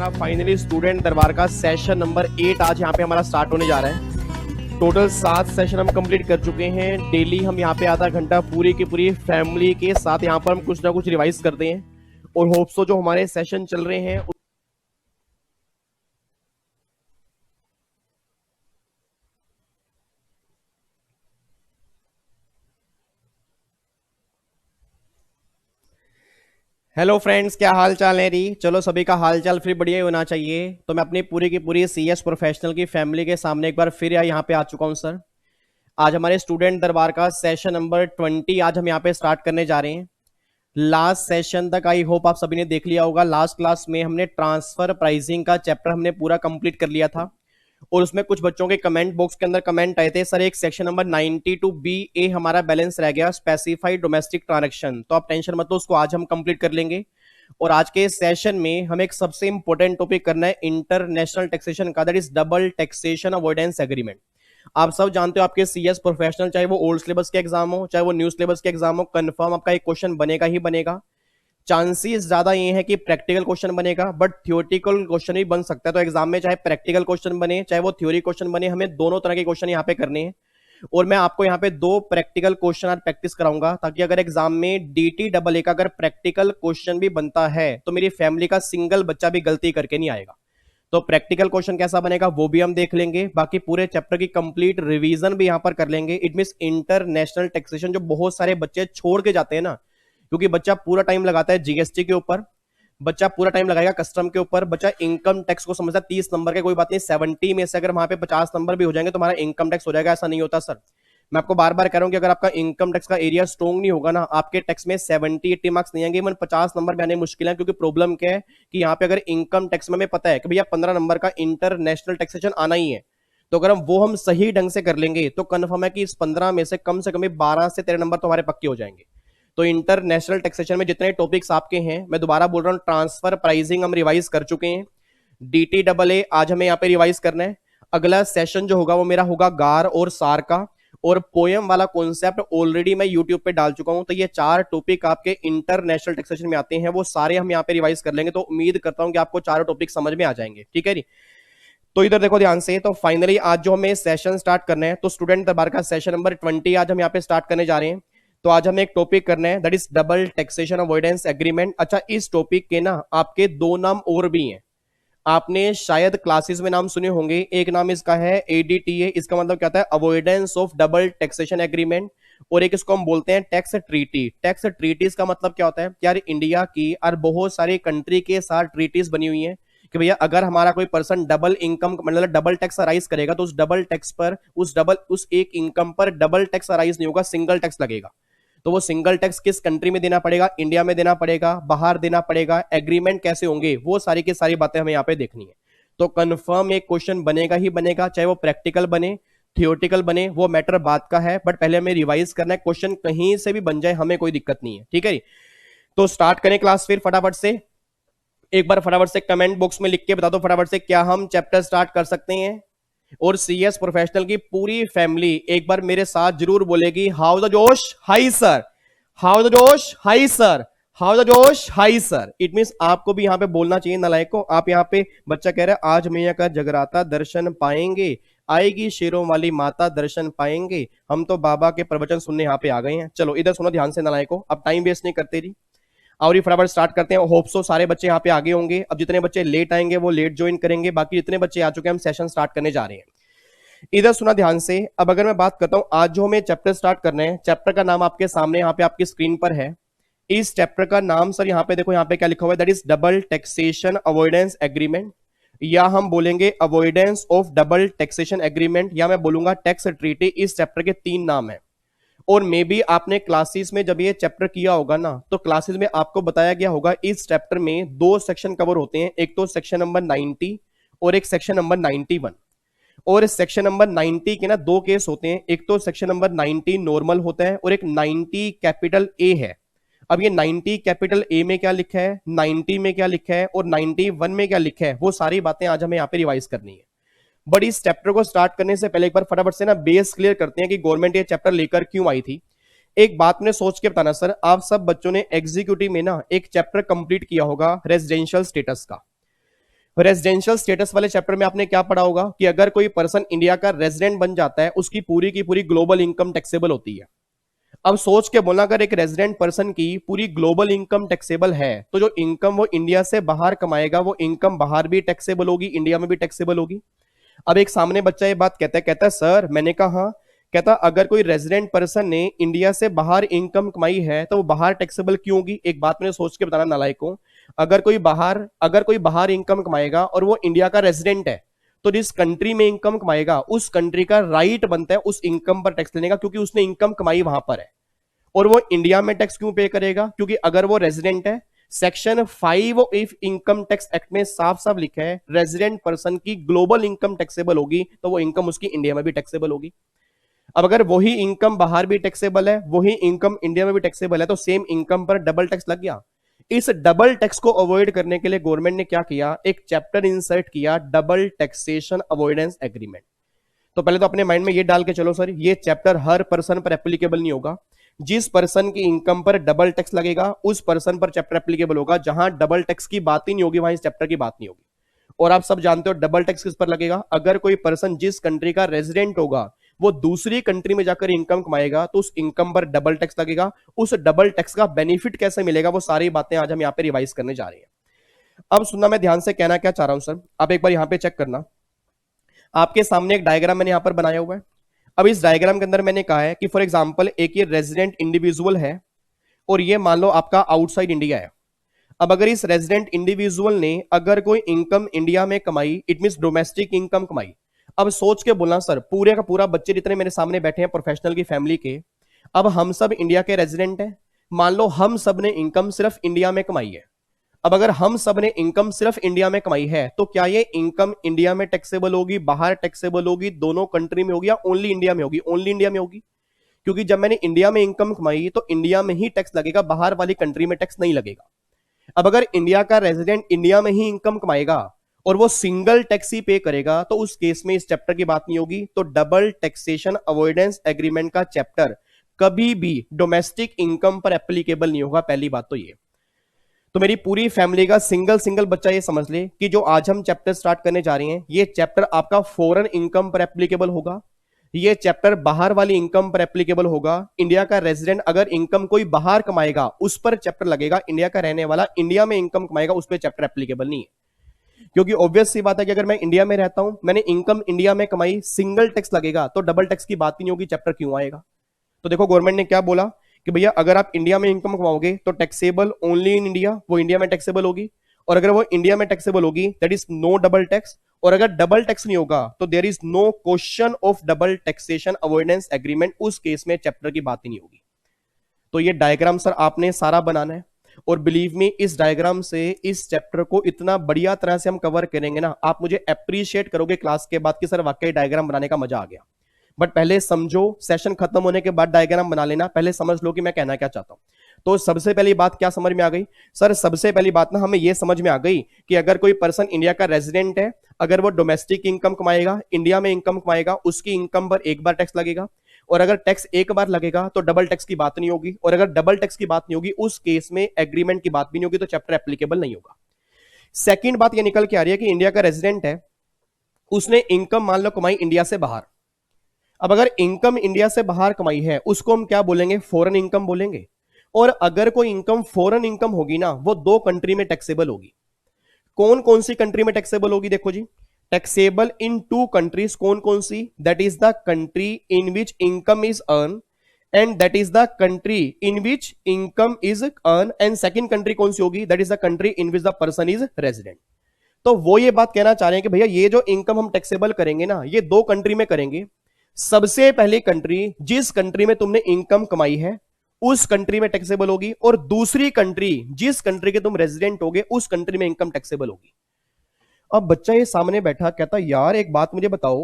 हमारा finally student दरबार का सेशन नंबर 8 आज यहाँ पे हमारा स्टार्ट होने जा रहा है। टोटल 7 सेशन हम कंप्लीट कर चुके हैं। डेली हम यहाँ पे आधा घंटा पूरी की पूरी फैमिली के साथ यहाँ पर हम कुछ ना कुछ रिवाइज करते हैं और होप्सो जो हमारे सेशन चल रहे हैं। हेलो फ्रेंड्स, क्या हाल चाल है री। चलो सभी का हाल चाल फिर बढ़िया ही होना चाहिए। तो मैं अपनी पूरी की पूरी सीएस प्रोफेशनल की फैमिली के सामने एक बार फिर यहाँ पे आ चुका हूँ सर। आज हमारे स्टूडेंट दरबार का सेशन नंबर 20 आज हम यहाँ पे स्टार्ट करने जा रहे हैं। लास्ट सेशन तक आई होप आप सभी ने देख लिया होगा। लास्ट क्लास में हमने ट्रांसफर प्राइसिंग का चैप्टर हमने पूरा कंप्लीट कर लिया था और उसमें कुछ बच्चों के कमेंट बॉक्स के अंदर कमेंट आए थे, सर एक सेक्शन नंबर 92 बी ए हमारा बैलेंस रह गया, स्पेसिफाइड डोमेस्टिक ट्रांजैक्शन। तो आप टेंशन मत लो, उसको आज हम कंप्लीट कर लेंगे। और आज के सेशन में हम एक सबसे इंपॉर्टेंट टॉपिक करना है इंटरनेशनल टैक्सेशन का, that is double taxation avoidance agreement. आप सब जानते हो आपके सीएस प्रोफेशनल, चाहे वो ओल्ड सिलेबस के एग्जाम हो चाहे वो न्यू सिलेबस के एग्जाम हो, कंफर्म आपका एक क्वेश्चन बनेगा ही बनेगा। चांसेस ज्यादा ये है कि प्रैक्टिकल क्वेश्चन बनेगा, बट थियोरेटिकल क्वेश्चन भी बन सकता है। तो एग्जाम में चाहे प्रैक्टिकल क्वेश्चन बने चाहे वो थ्योरी क्वेश्चन बने, हमें दोनों तरह के क्वेश्चन यहाँ पे करने हैं। और मैं आपको यहाँ पे 2 प्रैक्टिकल क्वेश्चन आज प्रैक्टिस कराऊंगा, ताकि अगर एग्जाम में डीटी डबल ए का अगर प्रैक्टिकल क्वेश्चन भी बनता है तो मेरी फैमिली का सिंगल बच्चा भी गलती करके नहीं आएगा। तो प्रैक्टिकल क्वेश्चन कैसा बनेगा वो भी हम देख लेंगे। बाकी पूरे चैप्टर की कंप्लीट रिवीजन भी यहाँ पर कर लेंगे। इट मींस इंटरनेशनल टैक्सेशन जो बहुत सारे बच्चे छोड़ के जाते हैं ना, क्योंकि बच्चा पूरा टाइम लगाता है जीएसटी के ऊपर, बच्चा पूरा टाइम लगाएगा कस्टम के ऊपर, बच्चा इनकम टैक्स को समझता है 30 नंबर के, कोई बात नहीं 70 में से अगर वहां पे 50 नंबर भी हो जाएंगे तो हमारा इनकम टैक्स हो जाएगा। ऐसा नहीं होता सर। मैं आपको बार बार कह रहा हूं कि अगर आपका इनकम टैक्स का एरिया स्ट्रॉन्ग नहीं होगा ना, आपके टैक्स में 70-80 मार्क्स नहीं आएंगे, इवन 50 नंबर में आने मुश्किल है। क्योंकि प्रॉब्लम क्या है कि यहाँ पे अगर इनकम टैक्स में हमें पता है कि भैया 15 नंबर का इंटरनेशनल टैक्सेशन आना ही है, तो अगर हम सही ढंग से कर लेंगे तो कन्फर्म है कि इस 15 में से कम 12 से 13 नंबर तो हमारे पक्के हो जाएंगे। तो इंटरनेशनल टैक्सेशन में जितने टॉपिक्स आपके हैं, मैं दोबारा बोल रहा हूं, ट्रांसफर प्राइसिंग हम रिवाइज कर चुके हैं, डीटी डबल ए आज हमें यहाँ पे रिवाइज करना है। अगला सेशन जो होगा वो मेरा होगा गार और सार का, और पोयम वाला कॉन्सेप्ट ऑलरेडी मैं यूट्यूब पे डाल चुका हूं। तो ये 4 टॉपिक आपके इंटरनेशनल टैक्सेशन में आते हैं, वो सारे हम यहाँ पे रिवाइज कर लेंगे। तो उम्मीद करता हूं कि आपको चारों टॉपिक समझ में आ जाएंगे। ठीक है जी। तो इधर देखो ध्यान से। तो फाइनली आज जो हमें सेशन स्टार्ट करना है, तो स्टूडेंट दरबार का सेशन नंबर 20 आज हम यहाँ पे स्टार्ट करने जा रहे हैं। तो आज हमें एक टॉपिक करना है, that is double taxation avoidance agreement. अच्छा, इस टॉपिक के ना आपके 2 नाम और भी हैं, आपने शायद क्लासेस में नाम सुने होंगे। एक नाम इसका है एडीटीए, इसका मतलब क्या होता है, avoidance of double taxation agreement. और एक इसको हम बोलते हैं टैक्स ट्रीटी। टैक्स ट्रीटीज का मतलब क्या होता है, यार इंडिया की और बहुत सारी कंट्री के साथ ट्रीटीज बनी हुई है कि भैया अगर हमारा कोई पर्सन डबल इनकम मतलब डबल टैक्स अराइज करेगा तो उस डबल टैक्स पर उस एक इनकम पर डबल टैक्स अराइज नहीं होगा, सिंगल टैक्स लगेगा। तो वो सिंगल टैक्स किस कंट्री में देना पड़ेगा, इंडिया में देना पड़ेगा, बाहर देना पड़ेगा, एग्रीमेंट कैसे होंगे, वो सारी की सारी बातें हमें यहाँ पे देखनी है। तो कंफर्म एक क्वेश्चन बनेगा ही बनेगा, चाहे वो प्रैक्टिकल बने थियोरेटिकल बने, वो मैटर बात का है, बट पहले हमें रिवाइज करना है। क्वेश्चन कहीं से भी बन जाए हमें कोई दिक्कत नहीं है। ठीक है, तो स्टार्ट करें क्लास फिर फटाफट से। एक बार फटाफट से कमेंट बॉक्स में लिख के बता दो फटाफट से, क्या हम चैप्टर स्टार्ट कर सकते हैं। और सीएस प्रोफेशनल की पूरी फैमिली एक बार मेरे साथ जरूर बोलेगी, हाउ द जोश हाई सर, हाउ द जोश हाई सर, हाउ द जोश हाई सर। इट मींस आपको भी यहां पे बोलना चाहिए नालायक को। आप यहां पे बच्चा कह रहा है आज मैया का जगराता दर्शन पाएंगे, आएगी शेरों वाली माता दर्शन पाएंगे, हम तो बाबा के प्रवचन सुनने यहाँ पे आ गए हैं। चलो इधर सुनो ध्यान से नालायक को, अब टाइम वेस्ट नहीं करते जी, और ये फटाफट स्टार्ट करते हैं। होप्सो सारे बच्चे यहाँ पे आगे होंगे। अब जितने बच्चे लेट आएंगे वो लेट ज्वाइन करेंगे, बाकी जितने बच्चे आ चुके हैं हम सेशन स्टार्ट करने जा रहे हैं। इधर सुना ध्यान से। अब अगर मैं बात करता हूं आज जो हमें चैप्टर स्टार्ट करना है, चैप्टर का नाम आपके सामने यहाँ पे आपकी स्क्रीन पर है। इस चैप्टर का नाम सर यहाँ पे देखो, यहाँ पे क्या लिखा हुआ है, that is double taxation avoidance agreement, या हम बोलेंगे avoidance of double taxation agreement, या मैं बोलूंगा टैक्स ट्रीटी। इस चैप्टर के 3 नाम है। और मे बी आपने क्लासेस में जब ये चैप्टर किया होगा ना, तो क्लासेस में आपको बताया गया होगा इस चैप्टर में 2 सेक्शन कवर होते हैं, एक तो सेक्शन नंबर 90 और एक सेक्शन नंबर 91। और सेक्शन नंबर 90 के ना 2 केस होते हैं, एक तो सेक्शन नंबर 90 नॉर्मल होता है और एक 90 कैपिटल ए है। अब ये 90 कैपिटल ए में क्या लिखा है, 90 में क्या लिखा है और 91 में क्या लिखा है, वो सारी बातें आज हमें यहाँ पे रिवाइज करनी है। बट इस चैप्टर को स्टार्ट करने से पहले एक बार फटाफट से ना बेस क्लियर करते हैं कि गवर्नमेंट ये चैप्टर लेकर क्यों आई थी। एक बात मैंने सोच के बताना सर, आप सब बच्चों ने एग्जीक्यूटिव में ना एक चैप्टर कंप्लीट किया होगा रेजिडेंशियल स्टेटस का। रेजिडेंशियल स्टेटस वाले चैप्टर में आपने क्या पढ़ा होगा कि अगर कोई पर्सन इंडिया का रेजिडेंट बन जाता है उसकी पूरी की पूरी ग्लोबल इनकम टैक्सेबल होती है। अब सोच के बोलना, अगर एक रेजिडेंट पर्सन की पूरी ग्लोबल इनकम टैक्सेबल है तो जो इनकम वो इंडिया से बाहर कमाएगा वो इनकम बाहर भी टैक्सेबल होगी, इंडिया में भी टैक्सेबल होगी। अब एक सामने बच्चा ये बात कहता है सर, मैंने कहा हाँ। कहता अगर कोई रेजिडेंट पर्सन ने इंडिया से बाहर इनकम कमाई है तो वो बाहर टैक्सेबल क्यों होगी? एक बात मैंने सोच के बताना नालायक को, अगर कोई बाहर इनकम कमाएगा और वो इंडिया का रेजिडेंट है तो जिस कंट्री में इनकम कमाएगा उस कंट्री का राइट बनता है उस इनकम पर टैक्स लेने का, क्योंकि उसने इनकम कमाई वहां पर है। और वो इंडिया में टैक्स क्यों पे करेगा? क्योंकि अगर वो रेजिडेंट है, section 5 if income tax act में साफ साफ लिखा है रेजिडेंट पर्सन की ग्लोबल इनकम टैक्सेबल होगी तो वो इनकम उसकी इंडिया में भी टैक्सेबल होगी। अब अगर वही इनकम बाहर भी टैक्सेबल है, वही इनकम इंडिया में भी टैक्सेबल है, तो सेम इनकम पर डबल टैक्स लग गया। इस डबल टैक्स को अवॉइड करने के लिए गवर्नमेंट ने क्या किया, एक चैप्टर इंसर्ट किया, डबल टैक्सेशन अवॉइडेंस एग्रीमेंट। तो पहले तो अपने माइंड में ये डाल के चलो सर, ये चैप्टर हर पर्सन पर एप्लीकेबल नहीं होगा। जिस पर्सन की इनकम पर डबल टैक्स लगेगा उस पर्सन पर चैप्टर एप्लीकेबल होगा। जहां डबल टैक्स की बात ही नहीं होगी वहां इस चैप्टर की बात नहीं होगी। और आप सब जानते हो डबल टैक्स किस पर लगेगा? अगर कोई पर्सन जिस कंट्री का रेजिडेंट होगा वो दूसरी कंट्री में जाकर इनकम कमाएगा तो उस इनकम पर डबल टैक्स लगेगा। उस डबल टैक्स का बेनिफिट कैसे मिलेगा वो सारी बातें आज हम यहां पे रिवाइज करने जा रहे हैं। अब सुनना, मैं ध्यान से कहना क्या चाह रहा हूं सर, आप एक बार यहां पे चेक करना। आपके सामने एक डायग्राम मैंने यहां पर बनाया हुआ है। अब इस डायग्राम के अंदर मैंने कहा है कि फॉर एग्जांपल एक ये रेजिडेंट इंडिविजुअल है और ये मान लो आपका आउटसाइड इंडिया है। अब अगर इस रेजिडेंट इंडिविजुअल ने अगर कोई इनकम इंडिया में कमाई, इट मींस डोमेस्टिक इनकम कमाई। अब सोच के बोलना सर, पूरे का पूरा बच्चे जितने मेरे सामने बैठे हैं प्रोफेशनल की फैमिली के, अब हम सब इंडिया के रेजिडेंट हैं। मान लो हम सब ने इनकम सिर्फ इंडिया में कमाई है। अब अगर हम सब ने इनकम सिर्फ इंडिया में कमाई है तो क्या ये इनकम इंडिया में टैक्सेबल होगी, बाहर टैक्सेबल होगी, दोनों कंट्री में होगी, या ओनली इंडिया में होगी? ओनली इंडिया में होगी, क्योंकि जब मैंने इंडिया में इनकम कमाई तो इंडिया में ही टैक्स लगेगा, बाहर वाली कंट्री में टैक्स नहीं लगेगा। अब अगर इंडिया का रेजिडेंट इंडिया में ही इनकम कमाएगा और वो सिंगल टैक्स ही पे करेगा तो उस केस में इस चैप्टर की बात नहीं होगी। तो डबल टैक्सेशन अवॉइडेंस एग्रीमेंट का चैप्टर कभी भी डोमेस्टिक इनकम पर एप्लीकेबल नहीं होगा। पहली बात तो ये। तो मेरी पूरी फैमिली का सिंगल बच्चा ये समझ ले कि जो आज हम चैप्टर स्टार्ट करने जा रहे हैं ये चैप्टर आपका फॉरेन इनकम पर एप्लीकेबल होगा, ये चैप्टर बाहर वाली इनकम पर एप्लीकेबल होगा। इंडिया का रेजिडेंट अगर इनकम कोई बाहर कमाएगा उस पर चैप्टर लगेगा, इंडिया का रहने वाला इंडिया में इनकम कमाएगा उस पर चैप्टर एप्लीकेबल नहीं है। क्योंकि ऑब्वियस सी बात है कि अगर मैं इंडिया में रहता हूं, मैंने इनकम इंडिया में कमाई, सिंगल टैक्स लगेगा, तो डबल टैक्स की बात ही नहीं होगी, चैप्टर क्यों आएगा? तो देखो गवर्नमेंट ने क्या बोला कि भैया अगर आप इंडिया में इनकम कमाओगे तो टैक्सेबल ओनली इन इंडिया, वो इंडिया में टैक्सेबल होगी। और अगर वो इंडिया में टैक्सेबल होगी that is no double tax. और अगर डबल टैक्स नहीं होगा तो there is no question of double taxation avoidance agreement, उस केस में चैप्टर की बात ही नहीं होगी। तो ये डायग्राम सर आपने सारा बनाना है और बिलीव मी इस डायग्राम से इस चैप्टर को इतना बढ़िया तरह से हम कवर करेंगे ना, आप मुझे अप्रिशिएट करोगे क्लास के बाद कि सर वाकई डायग्राम बनाने का मजा आ गया। बट पहले समझो, सेशन खत्म होने के बाद डायग्राम बना लेना, पहले समझ लो कि मैं कहना क्या चाहता हूं। तो सबसे पहली बात क्या समझ में आ गई सर? सबसे पहली बात ना हमें यह समझ में आ गई कि अगर कोई पर्सन इंडिया का रेजिडेंट है, अगर वो डोमेस्टिक इनकम कमाएगा, इंडिया में इनकम कमाएगा, उसकी इनकम पर एक बार टैक्स लगेगा। और अगर टैक्स एक बार लगेगा तो डबल टैक्स की बात नहीं होगी। और अगर डबल टैक्स की बात नहीं होगी उस केस में एग्रीमेंट की बात भी नहीं होगी, तो चैप्टर एप्लीकेबल नहीं होगा। सेकेंड बात यह निकल के आ रही है कि इंडिया का रेजिडेंट है, उसने इनकम मान लो कमाई इंडिया से बाहर। अब अगर इनकम इंडिया से बाहर कमाई है उसको हम क्या बोलेंगे? फॉरेन इनकम बोलेंगे। और अगर कोई इनकम फॉरेन इनकम होगी ना वो दो कंट्री में टैक्सेबल होगी। कौन कौन सी कंट्री में टैक्सेबल होगी? देखो जी, टैक्सेबल इन टू कंट्रीज। कौन कौन सी? That is the country in which income is earn and that is the country in which income is earn. And second country कौन सी होगी? That is the country in which the person is resident. तो वो ये बात कहना चाह रहे हैं कि भैया ये जो इनकम हम टैक्सेबल करेंगे ना ये दो कंट्री में करेंगे। सबसे पहली कंट्री जिस कंट्री में तुमने इनकम कमाई है उस कंट्री में टैक्सेबल होगी, और दूसरी कंट्री जिस कंट्री के तुम रेजिडेंट होगे उस कंट्री में इनकम टैक्सेबल होगी। अब बच्चा ये सामने बैठा कहता यार एक बात मुझे बताओ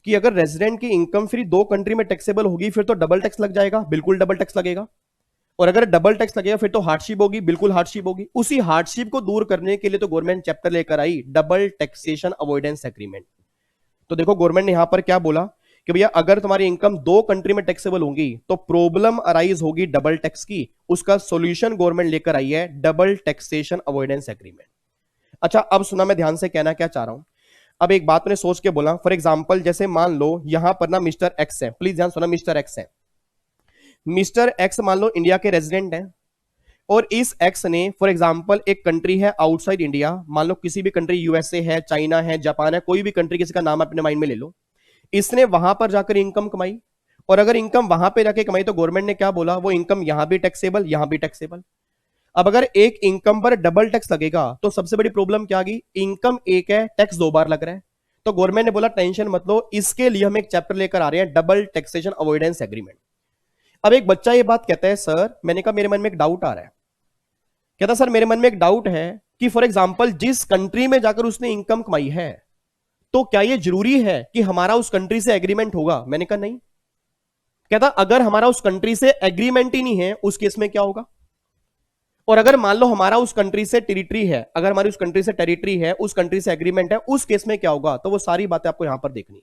कि अगर रेजिडेंट की इनकम फिर दो कंट्री में टैक्सेबल होगी फिर तो डबल टैक्स लग जाएगा। बिल्कुल डबल टैक्स लगेगा। और अगर डबल टैक्स लगेगा फिर तो हार्डशिप होगी। बिल्कुल हार्डशिप होगी। उसी हार्डशिप को दूर करने के लिए तो गवर्नमेंट चैप्टर लेकर I double taxation avoidance agreement. तो देखो गवर्नमेंट ने यहां पर क्या बोला कि भैया अगर तुम्हारी इनकम दो कंट्री में टैक्सेबल होगी तो प्रॉब्लम अराइज होगी डबल टैक्स की। उसका सॉल्यूशन गवर्नमेंट लेकर आई है डबल टैक्सेशन अवॉइडेंस एग्रीमेंट। अच्छा अब सुना, मैं ध्यान से कहना क्या चाह रहा हूं। अब एक बात मैंने सोच के बोला, फॉर एग्जाम्पल जैसे मान लो यहां पर ना मिस्टर एक्स है, प्लीज ध्यान सुना, मिस्टर एक्स है। मिस्टर एक्स मान लो इंडिया के रेजिडेंट हैं, और इस एक्स ने फॉर एग्जांपल एक कंट्री है आउटसाइड इंडिया, मान लो किसी भी कंट्री, यूएसए है, चाइना है, जापान है, कोई भी कंट्री, किसी का नाम अपने माइंड में ले लो। इसने वहां पर जाकर इनकम कमाई, और अगर इनकम वहां पे जाके कमाई तो गवर्नमेंट ने क्या बोला, वो इनकम यहां भी टैक्सेबल, यहां भी टैक्सेबल। अब अगर एक इनकम पर डबल टैक्स लगेगा तो सबसे बड़ी प्रॉब्लम क्या आ गई, इनकम एक है, टैक्स दो बार लग रहा है। तो गवर्नमेंट ने बोला टेंशन मत लो, इसके लिए हम एक चैप्टर लेकर आ रहे हैं, डबल टैक्सेशन अवॉइडेंस एग्रीमेंट। अब एक बच्चा ये बात कहता है सर, मैंने कहा मेरे मन में एक डाउट आ रहा है। कहता सर मेरे मन में एक डाउट है कि फॉर एग्जाम्पल जिस कंट्री में जाकर उसने इनकम कमाई है, तो क्या यह जरूरी है कि हमारा उस कंट्री से एग्रीमेंट होगा। मैंने कहा नहीं। कहता अगर हमारा उस कंट्री से एग्रीमेंट ही नहीं है उस केस में क्या होगा, और अगर मान लो हमारा उस कंट्री से टेरिटरी है, अगर हमारी उस कंट्री से टेरिटरी है, उस कंट्री से एग्रीमेंट है, उस केस में क्या होगा। तो वो सारी बातें आपको यहां पर देखनी है।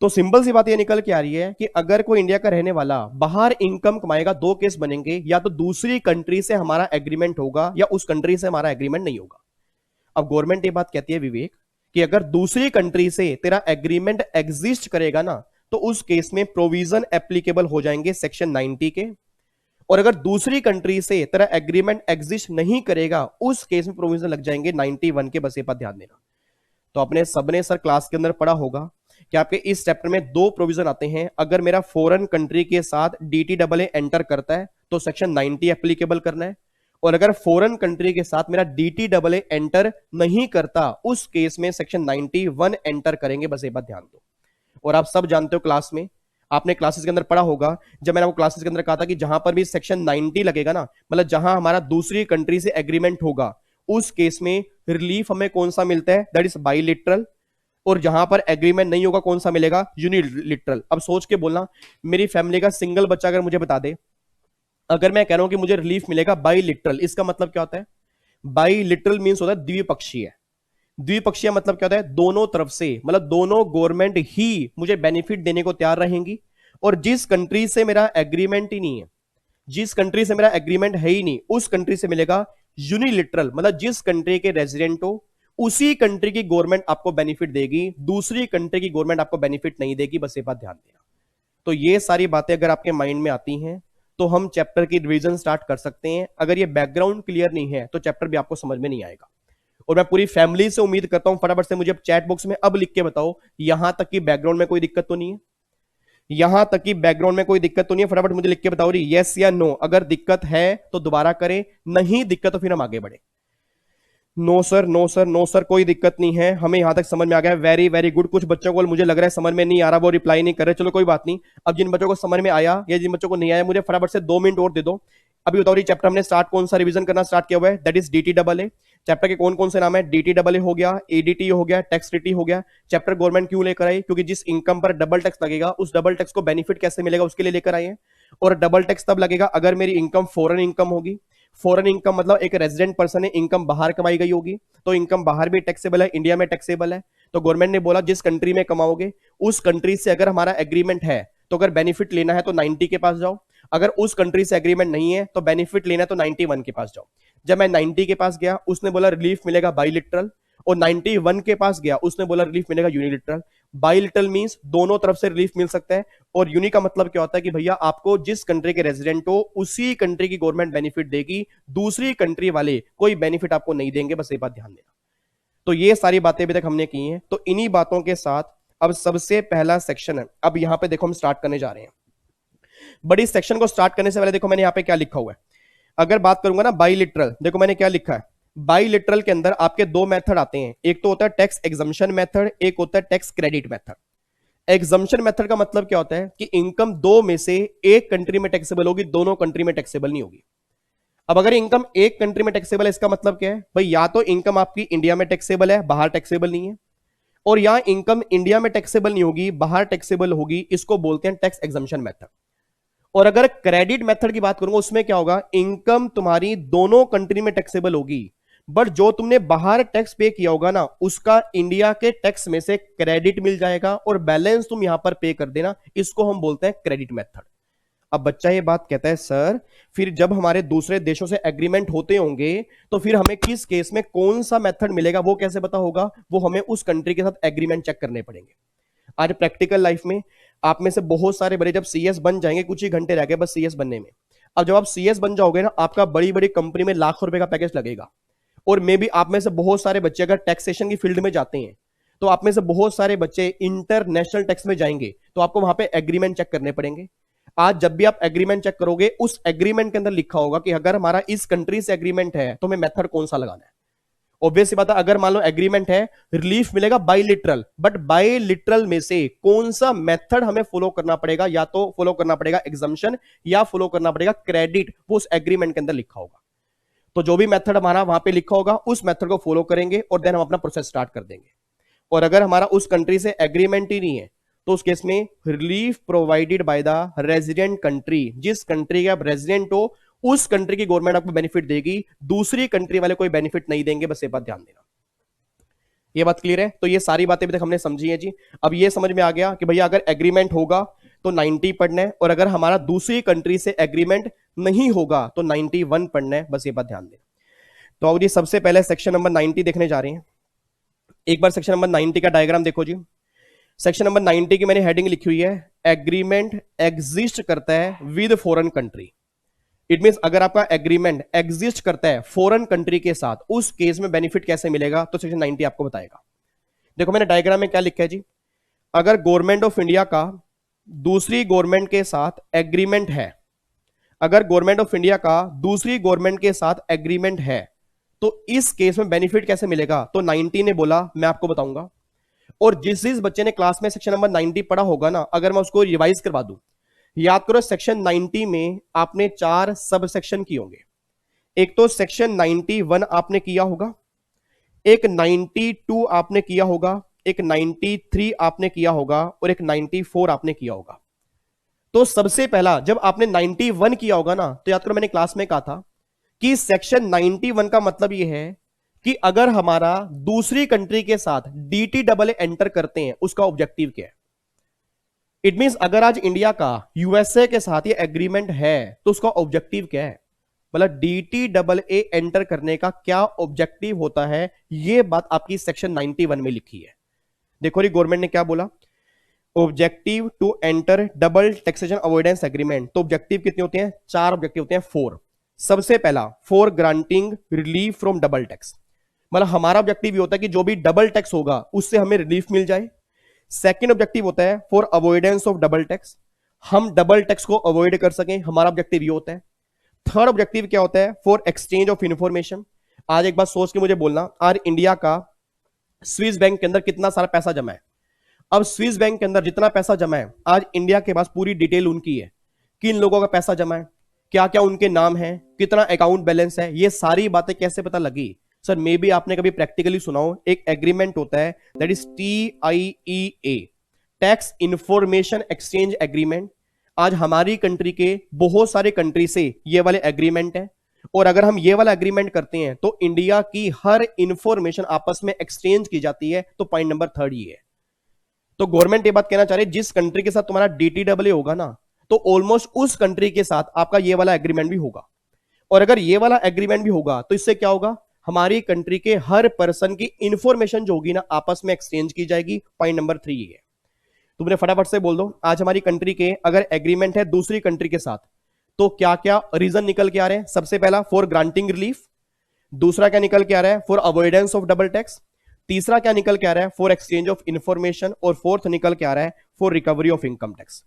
तो सिंपल सी बात ये निकल के आ रही है कि अगर कोई इंडिया का रहने वाला बाहर इनकम कमाएगा, दो केस बनेंगे, या तो दूसरी कंट्री से हमारा एग्रीमेंट होगा या उस कंट्री से हमारा एग्रीमेंट नहीं होगा। अब गवर्नमेंट ये बात कहती है विवेक कि अगर दूसरी कंट्री से तेरा एग्रीमेंट एग्जिस्ट करेगा ना, तो उस केस में प्रोविजन एप्लीकेबल हो जाएंगे सेक्शन 90 के, और अगर दूसरी कंट्री से तेरा एग्रीमेंट एग्जिस्ट नहीं करेगा उस केस में प्रोविजन लग जाएंगे 91 के। बस ये बात ध्यान देना। तो अपने सबने सर क्लास के अंदर पढ़ा होगा कि आपके इस चैप्टर में दो प्रोविजन आते हैं। अगर मेरा फॉरेन कंट्री के साथ DTAA एंटर करता है तो सेक्शन 90 एप्लीकेबल करना है, और अगर फॉरेन कंट्री के साथ मेरा DTAA एंटर नहीं करता उस केस में सेक्शन 91 एंटर करेंगे। बस ये बात ध्यान दो। और आप सब जानते हो, क्लास में आपने क्लासेस के अंदर पढ़ा होगा, जब मैंने आपको क्लासेस के अंदर कहा था कि जहां पर भी सेक्शन 90 लगेगा ना, मतलब जहां हमारा दूसरी कंट्री से एग्रीमेंट होगा, उस केस में रिलीफ हमें कौन सा मिलता है, दैट इज बाइलिटरल, और जहां पर एग्रीमेंट नहीं होगा कौन सा मिलेगा, यूनिलिटरल। अब सोच के बोलना, मेरी फैमिली का सिंगल बच्चा अगर मुझे बता दे, अगर मैं कह रहा हूं कि मुझे रिलीफ मिलेगा बाइलिटरल, इसका मतलब क्या होता है। बाइलिटरल मींस होता है द्विपक्षीय। द्विपक्षीय मतलब क्या होता है, दोनों तरफ से, मतलब दोनों गवर्नमेंट ही मुझे बेनिफिट देने को तैयार रहेंगी, और जिस कंट्री से मेरा एग्रीमेंट ही नहीं है, जिस कंट्री से मेरा एग्रीमेंट है ही नहीं, उस कंट्री से मिलेगा यूनिलिटरल, मतलब जिस कंट्री के रेजिडेंट हो उसी कंट्री की गवर्नमेंट आपको बेनिफिट देगी, दूसरी कंट्री की गवर्नमेंट आपको बेनिफिट नहीं देगी। बस ये बात ध्यान देना। तो ये सारी बातें अगर आपके माइंड में आती हैं तो हम चैप्टर की रिवीजन स्टार्ट कर सकते हैं। अगर ये बैकग्राउंड क्लियर नहीं है तो चैप्टर भी आपको समझ में नहीं आएगा। और मैं पूरी फैमिली से उम्मीद करता हूं, फटाफट से मुझे चैट बॉक्स में अब लिख के बताओ, यहां तक की बैकग्राउंड में कोई दिक्कत तो नहीं है, यहां तक की बैकग्राउंड में कोई दिक्कत तो नहीं है। फटाफट मुझे लिख के बताओ रही यस या नो। अगर दिक्कत है तो दोबारा करें, नहीं दिक्कत तो फिर हम आगे बढ़े। No sir, no sir, no sir, कोई दिक्कत नहीं है, हमें यहां तक समझ में आ गया। Very very good. कुछ बच्चों को मुझे लग रहा है समझ में नहीं आ रहा, वो रिप्लाई नहीं कर रहे। चलो कोई बात नहीं। अब जिन बच्चों को समझ में आया या जिन बच्चों को नहीं आया, मुझे फटाफट से 2 मिनट और दे दो। अभी बताओ रही चैप्टर हमने स्टार्ट कौन सा रिवीजन करना स्टार्ट किया हुआ है, दैट इज DTAA। चैप्टर के कौन कौन से नाम है, DTAA हो गया, ADT हो गया, टैक्स ट्रीटी हो गया। चैप्टर गवर्नमेंट क्यों लेकर आई, क्योंकि जिस इनकम पर डबल टैक्स लगेगा उस डबल टैक्स को बेनिफिट कैसे मिलेगा उसके लिए लेकर आए हैं। और डबल टैक्स तब लगेगा अगर मेरी इनकम फॉरेन इनकम होगी। फॉरेन इनकम मतलब एक रेजिडेंट पर्सन है, इनकम बाहर कमाई गई होगी, तो इनकम बाहर भी टैक्सेबल है, इंडिया में टैक्सेबल है। तो गवर्नमेंट ने बोला जिस कंट्री में कमाओगे उस कंट्री से अगर हमारा एग्रीमेंट है तो अगर बेनिफिट लेना है तो 90 के पास जाओ, अगर उस कंट्री से एग्रीमेंट नहीं है तो बेनिफिट लेना है तो 91 के पास जाओ। जब मैं 90 के पास गया उसने बोला रिलीफ मिलेगा बाइलिटरल, और 91 के पास गया उसने बोला रिलीफ मिलेगा यूनिलिटरल। बाइलिटरल मींस दोनों तरफ से रिलीफ मिल सकता है, और यूनि का मतलब क्या होता है कि भैया आपको जिस कंट्री के रेजिडेंट हो उसी कंट्री की गवर्नमेंट बेनिफिट देगी, दूसरी कंट्री वाले कोई बेनिफिट आपको नहीं देंगे। बस ये बात ध्यान देना। तो ये सारी बातें अभी तक हमने की हैं। तो इन्हीं बातों के साथ अब सबसे पहला सेक्शन है, अब यहां पे देखो हम स्टार्ट करने जा रहे हैं। बड़ी सेक्शन को स्टार्ट करने से पहले देखो मैंने यहां पे क्या लिखा हुआ है। अगर बात करूंगा ना बाइलिटरल, देखो मैंने क्या लिखा है। बाइलिटरल के अंदर आपके दो मेथड आते हैं, एक तो होता है टैक्स एग्जम्पशन मेथड, एक होता है tax credit method. Exemption method का मतलब क्या होता है कि इनकम दो में से एक कंट्री में टैक्सेबल होगी, दोनों कंट्री में टैक्सेबल नहीं होगी। अब अगर इनकम एक कंट्री में टैक्सेबल है, इसका मतलब क्या है भाई, या तो इनकम आपकी इंडिया में टैक्सेबल है, बाहर टैक्सेबल नहीं है, और यहां इनकम इंडिया में टैक्सेबल नहीं होगी, बाहर टैक्सेबल होगी, इसको बोलते हैं टैक्स एग्जम्पशन मेथड। और अगर क्रेडिट मेथड की बात करूंगा उसमें क्या होगा, इनकम तुम्हारी दोनों कंट्री में टैक्सेबल होगी, बट जो तुमने बाहर टैक्स पे किया होगा ना उसका इंडिया के टैक्स में से क्रेडिट मिल जाएगा और बैलेंस तुम यहां पर पे कर देना, इसको हम बोलते हैं क्रेडिट मेथड। अब बच्चा ये बात कहता है सर फिर जब हमारे दूसरे देशों से एग्रीमेंट होते होंगे तो फिर हमें किस केस में कौन सा मेथड मिलेगा वो कैसे पता होगा? वो हमें उस कंट्री के साथ एग्रीमेंट चेक करने पड़ेंगे। आज प्रैक्टिकल लाइफ में आप में से बहुत सारे बड़े जब सीएस बन जाएंगे, कुछ ही घंटे रह गए बस सीएस बनने में। अब जब आप सीएस बन जाओगे ना, आपका बड़ी बड़ी कंपनी में लाखों रुपए का पैकेज लगेगा। और मे बी आप में से बहुत सारे बच्चे अगर टैक्सेशन की फील्ड में जाते हैं तो आप में से बहुत सारे बच्चे इंटरनेशनल टैक्स में जाएंगे, तो आपको वहां पे एग्रीमेंट चेक करने पड़ेंगे। आज जब भी आप एग्रीमेंट चेक करोगे उस एग्रीमेंट के अंदर लिखा होगा कि अगर हमारा इस कंट्री से एग्रीमेंट है तो हमें मेथड कौन सा लगाना है। ऑब्वियस बात है, अगर मान लो एग्रीमेंट है, रिलीफ मिलेगा बायलिटरल, बट बायलिटरल में से कौन सा मेथड हमें फॉलो करना पड़ेगा? या तो फॉलो करना पड़ेगा एग्जम्पशन या फॉलो करना पड़ेगा क्रेडिट, वो उस एग्रीमेंट के अंदर लिखा होगा। तो जो भी मेथड हमारा वहां पे लिखा होगा उस मेथड को फॉलो करेंगे और देन हम अपना प्रोसेस स्टार्ट कर देंगे। और अगर हमारा उस कंट्री से एग्रीमेंट ही नहीं है तो उस केस में relief provided by the resident country, जिस कंट्री के आप रेजिडेंट हो उस कंट्री की गवर्नमेंट आपको बेनिफिट देगी, दूसरी कंट्री वाले कोई बेनिफिट नहीं देंगे। बस ये बात ध्यान देना। ये बात क्लियर है? तो ये सारी बातें अभी तक हमने समझी है जी। अब ये समझ में आ गया कि भैया अगर एग्रीमेंट होगा तो 90 पढ़ना है, और अगर हमारा दूसरी कंट्री से एग्रीमेंट नहीं होगा तो 91 पढ़ना है। बस ये बात ध्यान देना। तो अब जी सबसे पहले सेक्शन नंबर 90 देखने जा रहे हैं। एक बार सेक्शन नंबर 90 का डायग्राम देखो जी। सेक्शन नंबर 90 की मैंने हेडिंग लिखी हुई है, एग्रीमेंट एग्जिस्ट करता है with foreign country. It means अगर आपका एग्रीमेंट एग्जिस्ट करता है फॉरेन कंट्री के साथ, उस केस में बेनिफिट कैसे मिलेगा तो सेक्शन 90 आपको बताएगा। देखो मैंने डायग्राम में क्या लिखा है जी, अगर गवर्नमेंट ऑफ इंडिया का दूसरी गवर्नमेंट के साथ एग्रीमेंट है, अगर गवर्नमेंट ऑफ इंडिया का दूसरी गवर्नमेंट के साथ एग्रीमेंट है तो इस केस में बेनिफिट कैसे मिलेगा? तो 90 ने बोला, मैं आपको बताऊंगा। और जिस बच्चे ने क्लास में सेक्शन नंबर 90 पढ़ा होगा ना, अगर मैं उसको रिवाइज करवा दूं, याद करो सेक्शन 90 में आपने 4 सब सेक्शन किए होंगे। एक तो सेक्शन 91 आपने किया होगा, एक 92 आपने किया होगा, एक 93 आपने किया होगा और एक 94 आपने किया होगा। तो सबसे पहला जब आपने 91 किया होगा ना, तो याद करो मैंने क्लास में कहा था कि सेक्शन 91 का मतलब यह है कि अगर हमारा दूसरी कंट्री के साथ DTAA एंटर करते हैं, उसका ऑब्जेक्टिव क्या है। इट मींस अगर आज इंडिया का यूएसए के साथ ये एग्रीमेंट है तो उसका ऑब्जेक्टिव क्या है, मतलब DTAA एंटर करने का क्या ऑब्जेक्टिव होता है, ये बात आपकी सेक्शन 91 में लिखी है। देखो री गवर्नमेंट ने क्या बोला, objective to enter double taxation avoidance agreement. तो ऑब्जेक्टिव कितने होते हैं? 4 ऑब्जेक्टिव होते हैं, 4। सबसे पहला for granting relief from double tax, मतलब हमारा ऑब्जेक्टिव ये होता है कि जो भी डबल टैक्स होगा उससे हमें रिलीफ मिल जाए। सेकंड ऑब्जेक्टिव होता है for avoidance of double tax, हम डबल टैक्स को अवॉइड कर सकें, हमारा ऑब्जेक्टिव ये होता है। थर्ड ऑब्जेक्टिव क्या होता है? For exchange of information. आज एक बात सोच के मुझे बोलना, आज इंडिया का स्विस बैंक के अंदर कितना सारा पैसा जमा है। अब स्विस बैंक के अंदर जितना पैसा जमा है, आज इंडिया के पास पूरी डिटेल उनकी है, किन लोगों का पैसा जमा है, क्या क्या उनके नाम है, कितना अकाउंट बैलेंस है। ये सारी बातें कैसे पता लगी? सर मे बी आपने कभी प्रैक्टिकली सुना हो, एक एग्रीमेंट होता है that is TIEA, tax information exchange agreement. आज हमारी कंट्री के बहुत सारे कंट्री से ये वाले एग्रीमेंट है, और अगर हम ये वाला एग्रीमेंट करते हैं तो इंडिया की हर इंफॉर्मेशन आपस में एक्सचेंज की जाती है। तो पॉइंट नंबर 3 ये है। तो गवर्नमेंट ये बात कहना चाह रही है, जिस कंट्री के साथ तुम्हारा DTAA होगा ना, तो ऑलमोस्ट उस कंट्री के साथ आपका ये वाला एग्रीमेंट भी होगा। और अगर ये वाला एग्रीमेंट भी होगा तो इससे क्या होगा, हमारी कंट्री के हर पर्सन की इंफॉर्मेशन जो होगी ना आपस में एक्सचेंज की जाएगी। पॉइंट नंबर 3 ये है। तुमने फटाफट से बोल दो, आज हमारी कंट्री के अगर एग्रीमेंट है दूसरी कंट्री के साथ तो क्या क्या रीजन निकल के आ रहे हैं? सबसे पहला फॉर ग्रांटिंग रिलीफ, दूसरा क्या निकल के आ रहा है? For avoidance of double tax, तीसरा क्या निकल के आ रहा है? फॉर एक्सचेंज ऑफ इंफॉर्मेशन, और फोर्थ निकल के आ रहा है for recovery of income tax.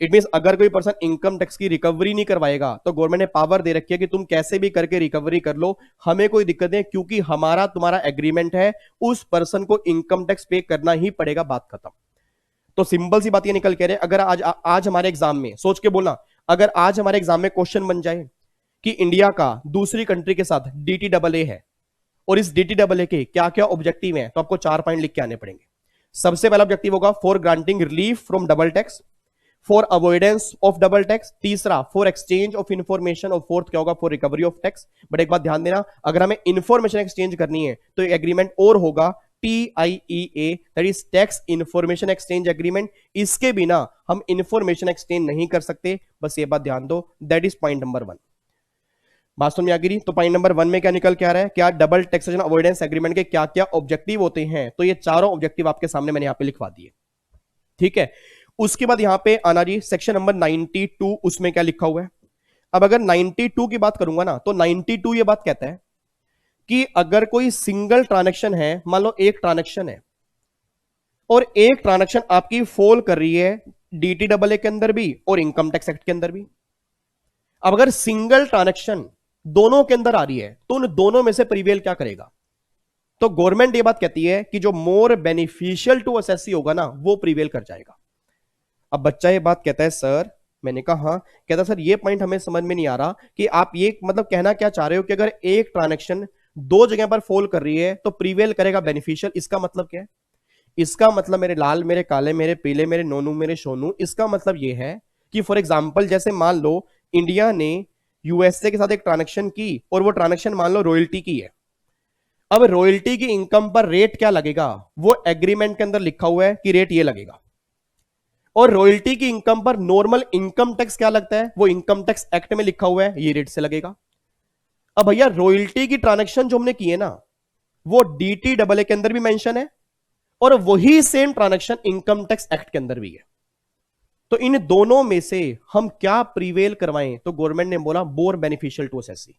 It means अगर कोई पर्सन इनकम टैक्स की रिकवरी नहीं करवाएगा तो गवर्नमेंट ने पावर दे रखी है कि तुम कैसे भी करके रिकवरी कर लो, हमें कोई दिक्कत नहीं, क्योंकि हमारा तुम्हारा एग्रीमेंट है, उस पर्सन को इनकम टैक्स पे करना ही पड़ेगा, बात खत्म। तो सिंपल सी बात ये निकल के रहे, अगर आज हमारे एग्जाम में, सोच के बोलना, अगर आज हमारे एग्जाम में क्वेश्चन बन जाए कि इंडिया का दूसरी कंट्री के साथ DTAA है और इस DTAA के क्या क्या ऑब्जेक्टिव हैं, तो आपको 4 पॉइंट लिख के आने पड़ेंगे। सबसे पहला ऑब्जेक्टिव होगा for granting relief from double tax, for avoidance of double tax, तीसरा फॉर एक्सचेंज ऑफ इंफॉर्मेशन, और फोर्थ क्या होगा? For recovery of tax. But एक बात ध्यान देना, अगर हमें इंफॉर्मेशन एक्सचेंज करनी है तो एग्रीमेंट और होगा, TIEA, that is tax information exchange agreement. इसके बिना हम इंफॉर्मेशन एक्सचेंज नहीं कर सकते, बस ये बात ध्यान दो। That is point number 1। बात समझ में आ गई? तो पॉइंट नंबर 1 में क्या निकल के आ रहा है, क्या डबल टैक्सेशन अवॉइडेंस एग्रीमेंट के क्या क्या ऑब्जेक्टिव होते हैं। तो ये चारों ऑब्जेक्टिव आपके सामने मैंने यहां पे लिखवा दिए, ठीक है। उसके बाद यहां पे आना जी सेक्शन नंबर 92, उसमें क्या लिखा हुआ है। अब अगर 92 की बात करूंगा ना, तो 92 ये बात कहता है कि अगर कोई सिंगल ट्रांजैक्शन है, मान लो एक ट्रांजैक्शन है और एक ट्रांजैक्शन आपकी फॉल कर रही है DTAA के अंदर भी और इनकम टैक्स एक्ट के अंदर भी। अब अगर सिंगल ट्रांजैक्शन दोनों के अंदर आ रही है तो उन दोनों में से प्रीवेल क्या करेगा। तो गवर्नमेंट ये बात कहती है कि जो मोर बेनिफिशियल टू असेसी होगा ना, वो प्रीवेल कर जाएगा। अब बच्चा ये बात कहता है सर, मैंने कहा हाँ, कहता सर ये पॉइंट हमें समझ में नहीं आ रहा कि आप ये मतलब कहना क्या चाह रहे हो कि अगर एक ट्रांजैक्शन दो जगह पर फॉल कर रही है तो प्रीवेल करेगा बेनिफिशियल। इसका मतलब क्या है? इसका मतलब मेरे लाल मेरे काले मेरे पीले मेरे नोनू मेरे सोनू, इसका मतलब ये है कि फॉर एग्जाम्पल जैसे मान लो इंडिया ने यूएसए के साथ एक ट्रांजैक्शन की और वो ट्रांजैक्शन मान लो रॉयल्टी की है। अब रॉयल्टी की इनकम पर रेट क्या लगेगा, वो एग्रीमेंट के अंदर लिखा हुआ है कि रेट ये लगेगा। और रॉयल्टी की इनकम पर नॉर्मल इनकम टैक्स क्या लगता है, वो इनकम टैक्स एक्ट में लिखा हुआ है, ये रेट से लगेगा। अब भैया रॉयल्टी की ट्रांजैक्शन जो हमने की है ना, वो DTAA के अंदर भी मेंशन है और वही same transaction income tax act के अंदर भी है। तो इन दोनों में से हम क्या प्रीवेल करवाएं, तो गवर्नमेंट ने बोला मोर बेनिफिशियल टू असेसी।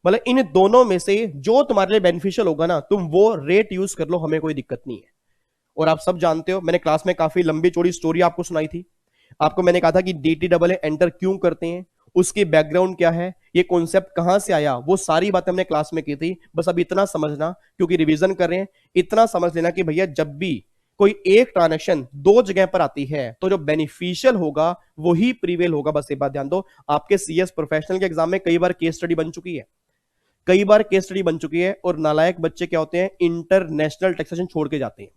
मतलब इन दोनों में से जो तुम्हारे लिए बेनिफिशियल होगा ना, तुम वो रेट यूज कर लो, हमें कोई दिक्कत नहीं है। और आप सब जानते हो, मैंने क्लास में काफी लंबी चौड़ी स्टोरी आपको सुनाई थी। आपको मैंने कहा था कि DTAA एंटर क्यों करते हैं, उसकी बैकग्राउंड क्या है, ये कॉन्सेप्ट कहां से आया, वो सारी बातें हमने क्लास में की थी। बस अब इतना समझना, क्योंकि रिवीजन कर रहे हैं, इतना समझ लेना कि भैया जब भी कोई एक ट्रांजैक्शन दो जगह पर आती है तो जो बेनिफिशियल होगा वही प्रीवेल होगा। बस ये बात ध्यान दो। आपके CS प्रोफेशनल के एग्जाम में कई बार केस स्टडी बन चुकी है, कई बार केस स्टडी बन चुकी है। और नालायक बच्चे क्या होते हैं, इंटरनेशनल टैक्सेशन छोड़ के जाते हैं।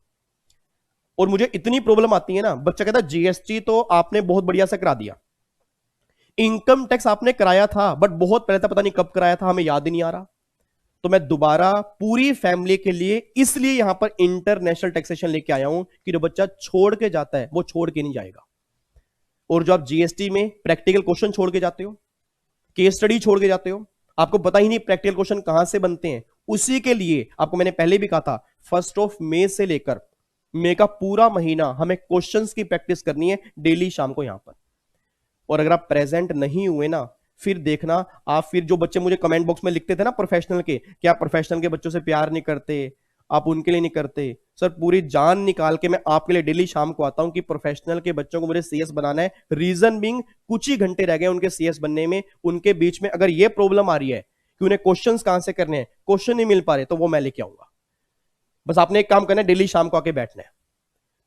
और मुझे इतनी प्रॉब्लम आती है ना, बच्चा कहता है GST तो आपने बहुत बढ़िया से करा दिया, इनकम टैक्स आपने कराया था बट बहुत पहले था, पता नहीं कब कराया था, हमें याद ही नहीं आ रहा। तो मैं दोबारा पूरी फैमिली के लिए इसलिए यहां पर इंटरनेशनल टैक्सेशन लेके आया हूं कि जो बच्चा छोड़ के जाता है वो छोड़ के नहीं जाएगा। और जो आप GST में प्रैक्टिकल क्वेश्चन छोड़ के जाते हो, केस स्टडी छोड़ के जाते हो, आपको पता ही नहीं प्रैक्टिकल क्वेश्चन कहां से बनते हैं, उसी के लिए आपको मैंने पहले भी कहा था 1 मई से लेकर मई का पूरा महीना हमें क्वेश्चंस की प्रैक्टिस करनी है डेली शाम को यहां पर। और अगर आप प्रेजेंट नहीं हुए ना, फिर देखना आप, फिर जो बच्चे मुझे कमेंट बॉक्स में लिखते थे ना प्रोफेशनल के, क्या प्रोफेशनल के बच्चों से प्यार नहीं करते, आप उनके लिए नहीं करते। सर पूरी जान निकाल के मैं आपके लिए डेली शाम को आता हूं कि प्रोफेशनल के बच्चों को मुझे CS बनाना है। रीजन बीइंग कुछ ही घंटे रह गए उनके CS बनने में, उनके बीच में अगर ये प्रॉब्लम आ रही है कि उन्हें क्वेश्चंस कहां से करने हैं, क्वेश्चन नहीं मिल पा रहे, तो वो मैं लेके आऊंगा। बस आपने एक काम करना है, डेली शाम को आके बैठना है।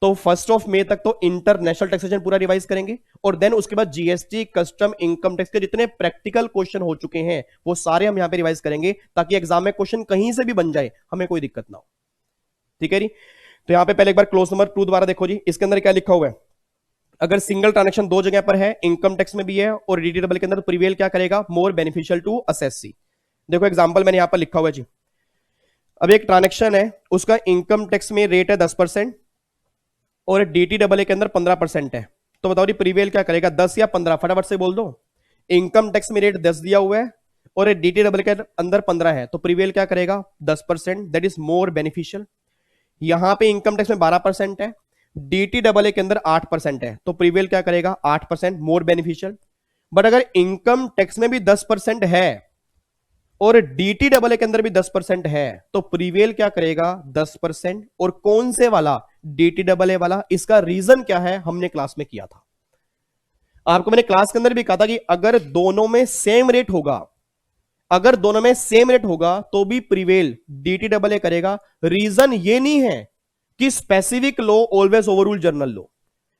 तो 1 मई तक तो इंटरनेशनल टैक्सेशन पूरा रिवाइज करेंगे और देन उसके बाद GST कस्टम इनकम टैक्स के जितने प्रैक्टिकल क्वेश्चन हो चुके हैं वो सारे हम यहां पे रिवाइज करेंगे, ताकि एग्जाम में क्वेश्चन कहीं से भी बन जाए, हमें कोई दिक्कत ना हो। ठीक है जी। तो यहां पे पहले एक बार क्लोज नंबर 2 दोबारा देखो जी, इसके अंदर क्या लिखा हुआ है। अगर सिंगल ट्रांजैक्शन दो जगह पर है, इनकम टैक्स में भी है और DTAA के अंदर, तो प्रीवेल क्या करेगा, मोर बेनिफिशियल टू असेसी। देखो एग्जांपल मैंने यहां पर लिखा हुआ है जी। अब एक ट्रांजैक्शन है, उसका इनकम टैक्स में रेट है 10% और DTAA के अंदर 15% है। तो बताओ जी प्रीवेल क्या करेगा, 10 या 15, फटाफट से बोल दो। इनकम टैक्स में रेट 10 दिया हुआ है और DTAA के अंदर 15 है, तो प्रीवेल क्या करेगा 10%, दैट इज मोर बेनिफिशियल। यहां पे इनकम टैक्स में 12% है, DTAA के अंदर 8% है, तो प्रीवेल क्या करेगा 8%, मोर बेनिफिशियल। बट अगर इनकम टैक्स में भी 10% है और DTAA के अंदर भी 10% है, तो प्रीवेल क्या करेगा 10%। और कौन से वाला, DTAA वाला। इसका रीजन क्या है, हमने क्लास में किया था। आपको मैंने क्लास के अंदर भी कहा था कि अगर दोनों में सेम रेट होगा, अगर दोनों में सेम रेट होगा तो भी प्रीवेल DTAA करेगा। रीजन ये नहीं है कि specific law always overrule general law,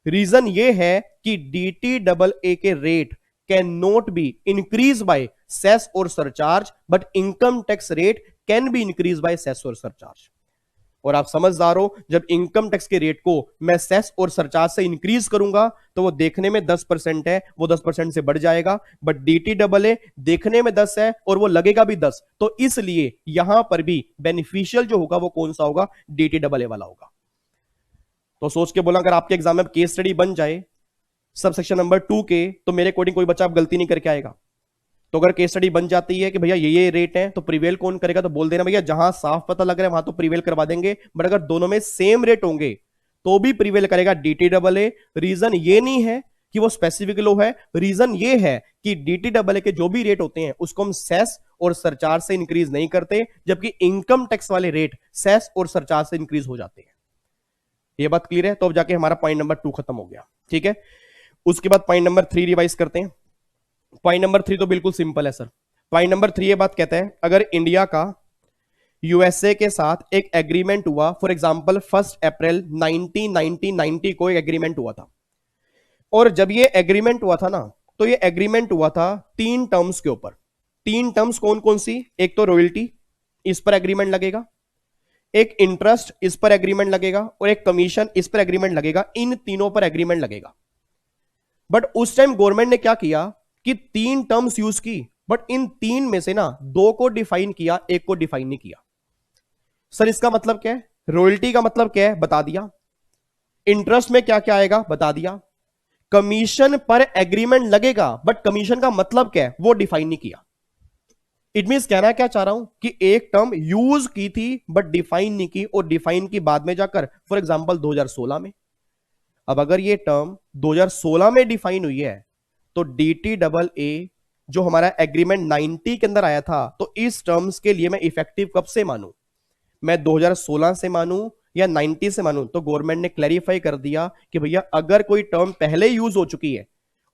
reason ये है कि DTAA के rate can not be increase by cess और surcharge, but income tax rate can be increase by cess और सरचार्ज। और आप समझदार हो, जब इनकम टैक्स के रेट को मैं सेस और सरचार्ज से इंक्रीज करूंगा तो वो देखने में 10% है, वो 10% से बढ़ जाएगा, बट डीटी डबल ए देखने में 10 है और वो लगेगा भी 10, तो इसलिए यहां पर भी बेनिफिशियल जो होगा वो कौन सा होगा, डीटी डबल ए वाला होगा। तो सोच के बोला, अगर आपके एग्जाम में केस स्टडी बन जाए सब सेक्शन नंबर 2 के, तो मेरे अकॉर्डिंग कोई बच्चा आप गलती नहीं करके आएगा। तो अगर केस स्टडी बन जाती है कि भैया ये रेट है, तो प्रीवेल कौन करेगा, तो बोल देना भैया जहां साफ पता लग रहा है वहां तो प्रीवेल करवा देंगे, बट अगर दोनों में सेम रेट होंगे तो भी प्रीवेल करेगा डीटी डबल ए। रीजन ये नहीं है कि वो स्पेसिफिक लो है, रीजन ये है कि डीटी डबल ए के जो भी रेट होते हैं उसको हम सेस और सरचार्ज से इंक्रीज नहीं करते, जबकि इनकम टैक्स वाले रेट सेस और सरचार्ज से इंक्रीज हो जाते हैं। ये बात क्लियर है? तो अब जाके हमारा पॉइंट नंबर 2 खत्म हो गया, ठीक है। उसके बाद पॉइंट नंबर 3 रिवाइज करते हैं। पॉइंट नंबर 3 तो बिल्कुल सिंपल है सर। पॉइंट नंबर 3 ये बात कहता है, अगर इंडिया का यूएसए के साथ एक एग्रीमेंट हुआ, फॉर एग्जांपल 1 अप्रैल 1990 को एक एग्रीमेंट हुआ था, और जब ये एग्रीमेंट हुआ था ना, तो ये एग्रीमेंट हुआ था 3 टर्म्स के ऊपर। 3 टर्म्स कौन कौन सी? एक तो रॉयल्टी, इस पर एग्रीमेंट लगेगा, एक इंटरेस्ट इस पर एग्रीमेंट लगेगा, और एक कमीशन इस पर एग्रीमेंट लगेगा। इन तीनों पर एग्रीमेंट लगेगा। बट उस टाइम गवर्नमेंट ने क्या किया कि 3 टर्म्स यूज की, बट इन 3 में से ना 2 को डिफाइन किया, एक को डिफाइन नहीं किया। सर इसका मतलब क्या है? रॉयल्टी का मतलब क्या है, बता दिया। इंटरेस्ट में क्या क्या आएगा, बता दिया। कमीशन पर एग्रीमेंट लगेगा, बट कमीशन का मतलब क्या है वो डिफाइन नहीं किया। इट मींस कहना क्या चाह रहा हूं कि एक टर्म यूज की थी बट डिफाइन नहीं की, और डिफाइन की बाद में जाकर, फॉर एग्जांपल 2016 में। अब अगर ये टर्म 2016 में डिफाइन हुई है, तो डीटी डबल ए जो हमारा एग्रीमेंट 90 के अंदर आया था, तो इस टर्म्स के लिए मैं इफेक्टिव कब से मानूं? मैं 2016 से मानूं या 90 से मानूं? तो गवर्नमेंट ने क्लैरिफाई कर दिया कि भैया अगर कोई टर्म पहले यूज हो चुकी है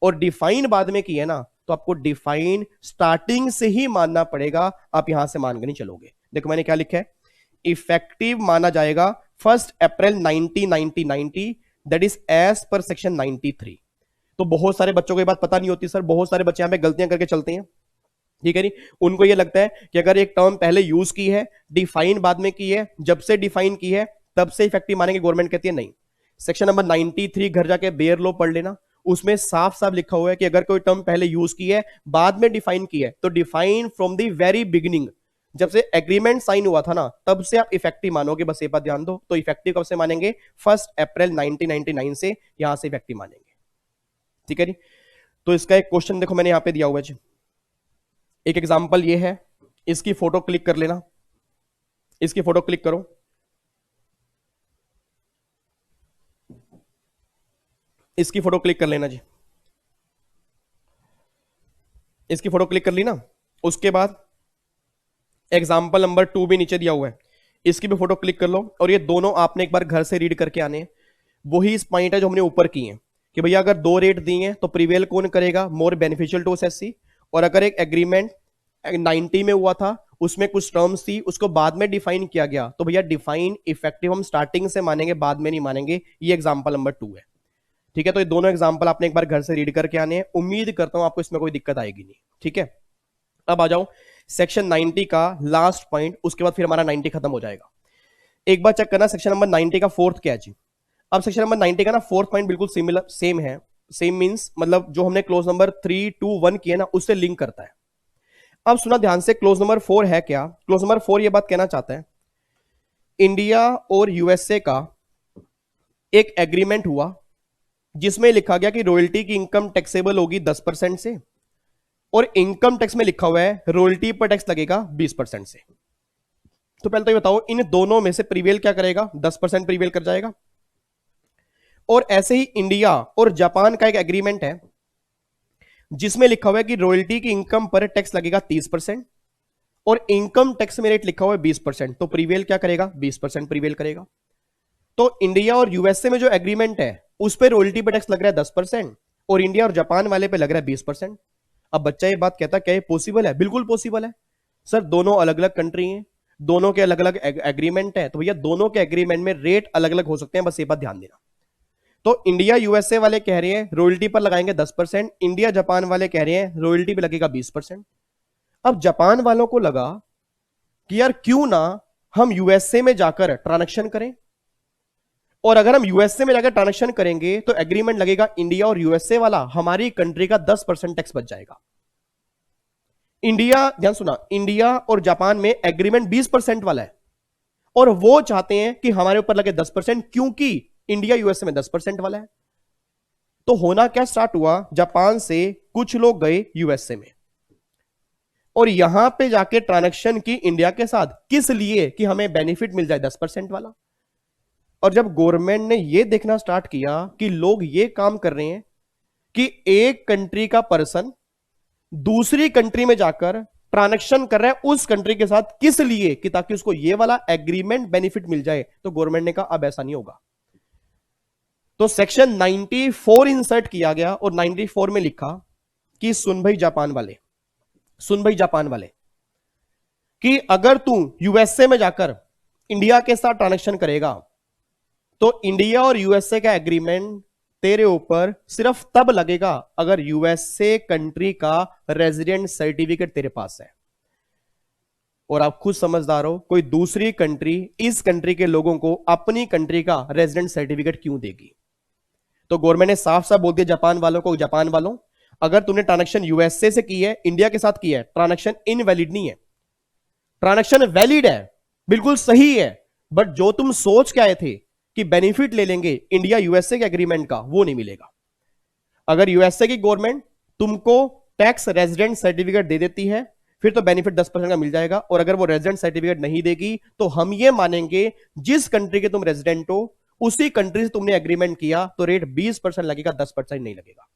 और डिफाइन बाद में की है ना, तो आपको डिफाइन स्टार्टिंग से ही मानना पड़ेगा, आप यहां से मान के नहीं चलोगे। देखो मैंने क्या लिखा है, इफेक्टिव माना जाएगा 1 अप्रैल 1990, that is as per section 93। तो बहुत सारे बच्चों को ये बात पता नहीं होती सर, बहुत सारे बच्चे यहां पे गलतियां करके चलते हैं, ठीक है नहीं। उनको ये लगता है कि अगर एक टर्म पहले यूज की है, डिफाइन बाद में की है, जब से डिफाइन की है तब से इफेक्टिव मानेंगे। गवर्नमेंट कहती है नहीं, सेक्शन नंबर 93 घर जाके बेयर लो पढ़ लेना, उसमें साफ साफ लिखा हुआ है कि अगर कोई टर्म पहले यूज की है बाद में डिफाइन की है, तो define from the very beginning, जब से एग्रीमेंट साइन हुआ था ना तब से आप इफेक्टिव मानोगे। बस ये बात ध्यान दो। तो इफेक्टिव कब से मानेंगे? 1 अप्रैल 1999 से यहां से इफेक्टिव मानेंगे, ठीक है जी। तो इसका एक क्वेश्चन देखो मैंने यहां पे दिया हुआ है जी, एक एग्जांपल ये है, इसकी फोटो क्लिक कर लेना, इसकी फोटो क्लिक करो। इसकी फोटो क्लिक कर लेना जी, इसकी फोटो क्लिक कर ली ना। उसके बाद एग्जाम्पल नंबर 2 भी नीचे दिया हुआ है, इसकी भी फोटो क्लिक कर लो, और ये दोनों आपने एक बार घर से रीड करके आने। वही इस पॉइंट है जो हमने ऊपर की है कि भैया अगर 2 रेट दिए हैं तो प्रीवेल कौन करेगा, मोर बेनिफिशियल टू एसएससी। और अगर एक एग्रीमेंट 90 में हुआ था, उसमें कुछ टर्म्स थी, उसको बाद में डिफाइन किया गया, तो भैया डिफाइन इफेक्टिव हम स्टार्टिंग से मानेंगे, बाद में नहीं मानेंगे। ये एग्जाम्पल नंबर 2 है, ठीक है। तो ये दोनों एग्जाम्पल आपने एक बार घर से रीड करके आने हैं, उम्मीद करता हूं आपको इसमें कोई दिक्कत आएगी नहीं, ठीक है। अब आ जाओ सेक्शन 90 का लास्ट पॉइंट, उसके बाद फिर हमारा 90 खत्म हो जाएगा। एक बार चेक करना सेक्शन नंबर 90 का 4th क्या है जी। अब सेक्शन नंबर 90 का ना 4th पॉइंट बिल्कुल सिमिलर सेम है, सेम मींस मतलब जो हमने क्लोज नंबर 3, 2, 1 किया ना उससे लिंक करता है। अब सुना ध्यान से, क्लोज नंबर 4 है क्या? क्लोज नंबर 4 ये बात कहना चाहता है, इंडिया और यूएसए का एक एग्रीमेंट हुआ जिसमें लिखा गया कि रॉयल्टी की इनकम टैक्सेबल होगी 10% से, और इनकम टैक्स में लिखा हुआ है रॉयल्टी पर टैक्स लगेगा 20% से। तो पहले तो ये बताओ इन दोनों में से प्रीवेल क्या करेगा? 10% प्रीवेल कर जाएगा। और ऐसे ही इंडिया और जापान का एक एग्रीमेंट है जिसमें लिखा हुआ है कि रॉयल्टी की इनकम पर टैक्स लगेगा 30%, और इनकम टैक्स में रेट लिखा हुआ है 20%। तो प्रीवेल क्या करेगा? 20% प्रीवेल करेगा। तो इंडिया और यूएसए में जो एग्रीमेंट है उस पर रॉयल्टी पे टैक्स लग रहा है 10%, और इंडिया और जापान वाले पे लग रहा है 20%। अब बच्चा ये बात कहता क्या ये पॉसिबल है? बिल्कुल पॉसिबल है सर, दोनों अलग अलग कंट्री हैं, दोनों के अलग अलग एग्रीमेंट है, तो भैया दोनों के एग्रीमेंट में रेट अलग अलग हो सकते हैं, बस ये बात ध्यान देना। तो इंडिया यूएसए वाले कह रहे हैं रॉयल्टी पर लगाएंगे 10%, इंडिया जापान वाले कह रहे हैं रॉयल्टी पे लगेगा 20%। अब जापान वालों को लगा कि यार क्यों ना हम यूएसए में जाकर ट्रांजैक्शन करें, और अगर हम यूएसए में जाकर ट्रांजैक्शन करेंगे तो एग्रीमेंट लगेगा इंडिया और यूएसए वाला, हमारी कंट्री का 10% टैक्स बच जाएगा। इंडिया, ध्यान सुना, इंडिया और जापान में एग्रीमेंट 20% वाला है, और वो चाहते हैं कि हमारे ऊपर लगे 10%, क्योंकि इंडिया यूएसए में 10% वाला है। तो होना क्या स्टार्ट हुआ, जापान से कुछ लोग गए यूएसए में और यहां पे जाके ट्रांजैक्शन की इंडिया के साथ, किस लिए, कि हमें बेनिफिट मिल जाए 10% वाला। और जब गवर्नमेंट ने यह देखना स्टार्ट किया कि लोग ये काम कर रहे हैं कि एक कंट्री का पर्सन दूसरी कंट्री में जाकर ट्रांजैक्शन कर रहा है उस कंट्री के साथ, किस लिए, कि ताकि उसको ये वाला एग्रीमेंट बेनिफिट मिल जाए, तो गवर्नमेंट ने कहा अब ऐसा नहीं होगा। तो सेक्शन 94 इंसर्ट किया गया और 94 में लिखा कि सुन भाई जापान वाले, सुन भाई जापान वाले, कि अगर तू यूएसए में जाकर इंडिया के साथ ट्रांजैक्शन करेगा तो इंडिया और यूएसए का एग्रीमेंट तेरे ऊपर सिर्फ तब लगेगा अगर यूएसए कंट्री का रेजिडेंट सर्टिफिकेट तेरे पास है। और आप खुद समझदार हो, कोई दूसरी कंट्री इस कंट्री के लोगों को अपनी कंट्री का रेजिडेंट सर्टिफिकेट क्यों देगी। तो गवर्नमेंट ने साफ साफ बोल दिया जापान वालों को, जापान वालों अगर तूने ट्रांजैक्शन यूएसए से की है, इंडिया के साथ की है, ट्रांजैक्शन इनवैलिड नहीं है, ट्रांजैक्शन वैलिड है, बिल्कुल सही है, बट जो तुम सोच के आए थे कि बेनिफिट ले लेंगे इंडिया यूएसए के एग्रीमेंट का, वो नहीं मिलेगा। अगर यूएसए की गवर्नमेंट तुमको टैक्स रेजिडेंट सर्टिफिकेट दे देती है फिर तो बेनिफिट 10% का मिल जाएगा, और अगर वो रेजिडेंट सर्टिफिकेट नहीं देगी तो हम ये मानेंगे जिस कंट्री के तुम रेजिडेंट हो उसी कंट्री से तुमने एग्रीमेंट किया, तो रेट 20% लगेगा, 10% नहीं लगेगा।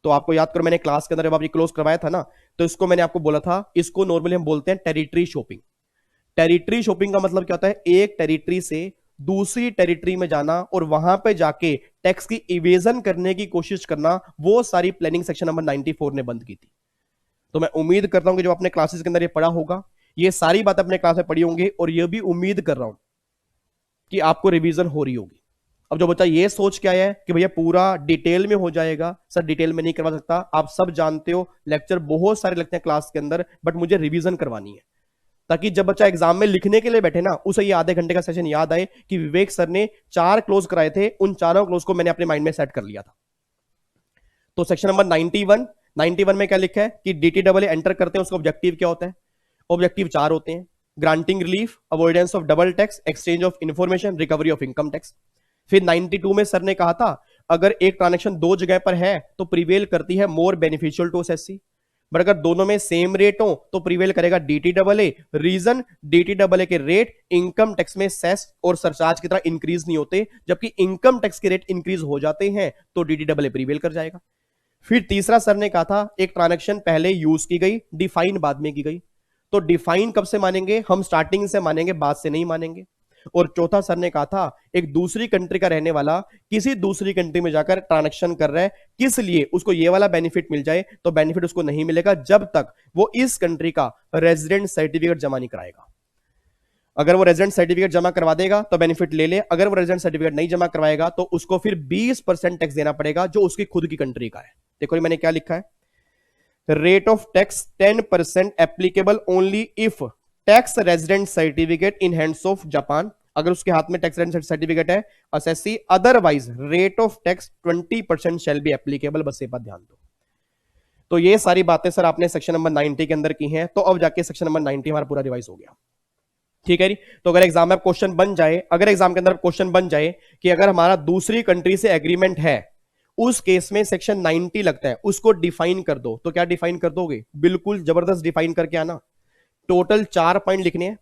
तो आपको याद करो, मैंने क्लास के अंदर जब आपने क्लोज करवाया था ना, तो इसको मैंने आपको बोला था, इसको नॉर्मली हम बोलते हैं टेरिटरी शॉपिंग। टेरिटरी शॉपिंग का मतलब क्या होता है, एक टेरिटरी से दूसरी टेरिटरी में जाना और वहां पे जाके टैक्स की इवेजन करने की कोशिश करना, वो सारी प्लानिंग सेक्शन नंबर 94 ने बंद की थी। तो मैं उम्मीद करता हूं कि जो अपने क्लासेस के अंदर ये पढ़ा होगा, ये सारी बातें अपने क्लास में पढ़ी होंगी, और ये भी उम्मीद कर रहा हूं कि आपको रिवीजन हो रही होगी। अब जो बच्चा ये सोच के आया है कि भैया पूरा डिटेल में हो जाएगा, सर डिटेल में नहीं करवा सकता, आप सब जानते हो लेक्चर बहुत सारे लगते हैं क्लास के अंदर, बट मुझे रिवीजन करवानी है, ताकि जब बच्चा एग्जाम में लिखने के लिए बैठे ना, उसे ये आधे घंटे का सेशन याद आए कि विवेक सर ने 4 क्लोज कराए थे, उन चारों क्लोज को मैंने अपने माइंड में सेट कर लिया था। तो सेक्शन नंबर 91 में क्या लिखा है कि डीटीडब्ल्यू एंटर करते हैं, उसका ऑब्जेक्टिव क्या होता है। ऑब्जेक्टिव 4 होते हैं, granting relief, avoidance of double tax, exchange of information, recovery of income tax. फिर 92 में सर ने कहा था अगर एक ट्रांजैक्शन दो जगह पर है तो प्रिवेल करती है more beneficial to assessee, but अगर दोनों में सेम रेट हो तो प्रिवेल करेगा डीटीडब्ल्यू। रीजन, डीटीडब्ल्यू के रेट इनकम टैक्स में सेस और सरचार्ज की तरह इंक्रीज नहीं होते, जबकि इनकम टैक्स के रेट इंक्रीज हो जाते हैं तो डीटीडब्ल्यू प्रिवेल कर जाएगा। फिर तीसरा सर ने कहा था एक ट्रांजैक्शन पहले यूज की गई, डिफाइन बाद में की गई, तो डिफाइन कब से मानेंगे, हम स्टार्टिंग से मानेंगे, बाद से नहीं मानेंगे। और चौथा सर ने कहा था एक दूसरी कंट्री का रहने वाला किसी दूसरी कंट्री में जाकर ट्रांजैक्शन कर रहा है, किस लिए, उसको ये वाला बेनिफिट मिल जाए, तो बेनिफिट उसको नहीं मिलेगा जब तक वो इस कंट्री का रेजिडेंट सर्टिफिकेट जमा नहीं कराएगा। अगर वो रेजिडेंट सर्टिफिकेट जमा करवा देगा तो बेनिफिट ले ले, अगर वो रेजिडेंट सर्टिफिकेट नहीं जमा करवाएगा तो उसको फिर 20% टैक्स देना पड़ेगा जो उसकी खुद की कंट्री का है। देखो मैंने क्या लिखा है, rate of tax 10% applicable only if tax resident certificate in hands of Japan, अगर उसके हाथ में टैक्स रेजिडेंट सर्टिफिकेट है SSC, otherwise rate of tax 20% shall be applicable. बस ये बात ध्यान दो। तो ये सारी बातें सर आपने सेक्शन नंबर 90 के अंदर की हैं, तो अब जाके सेक्शन नंबर 90 हमारा पूरा रिवाइज हो गया, ठीक है जी। तो अगर एग्जाम में क्वेश्चन बन जाए, अगर एग्जाम के अंदर क्वेश्चन बन जाए कि अगर हमारा दूसरी कंट्री से एग्रीमेंट है, उस केस में सेक्शन 90 लगता है, उसको डिफाइन कर दो, तो क्या डिफाइन कर दोगे, बिल्कुल जबरदस्त डिफाइन करके आना। टोटल 4 पॉइंट लिखने हैं।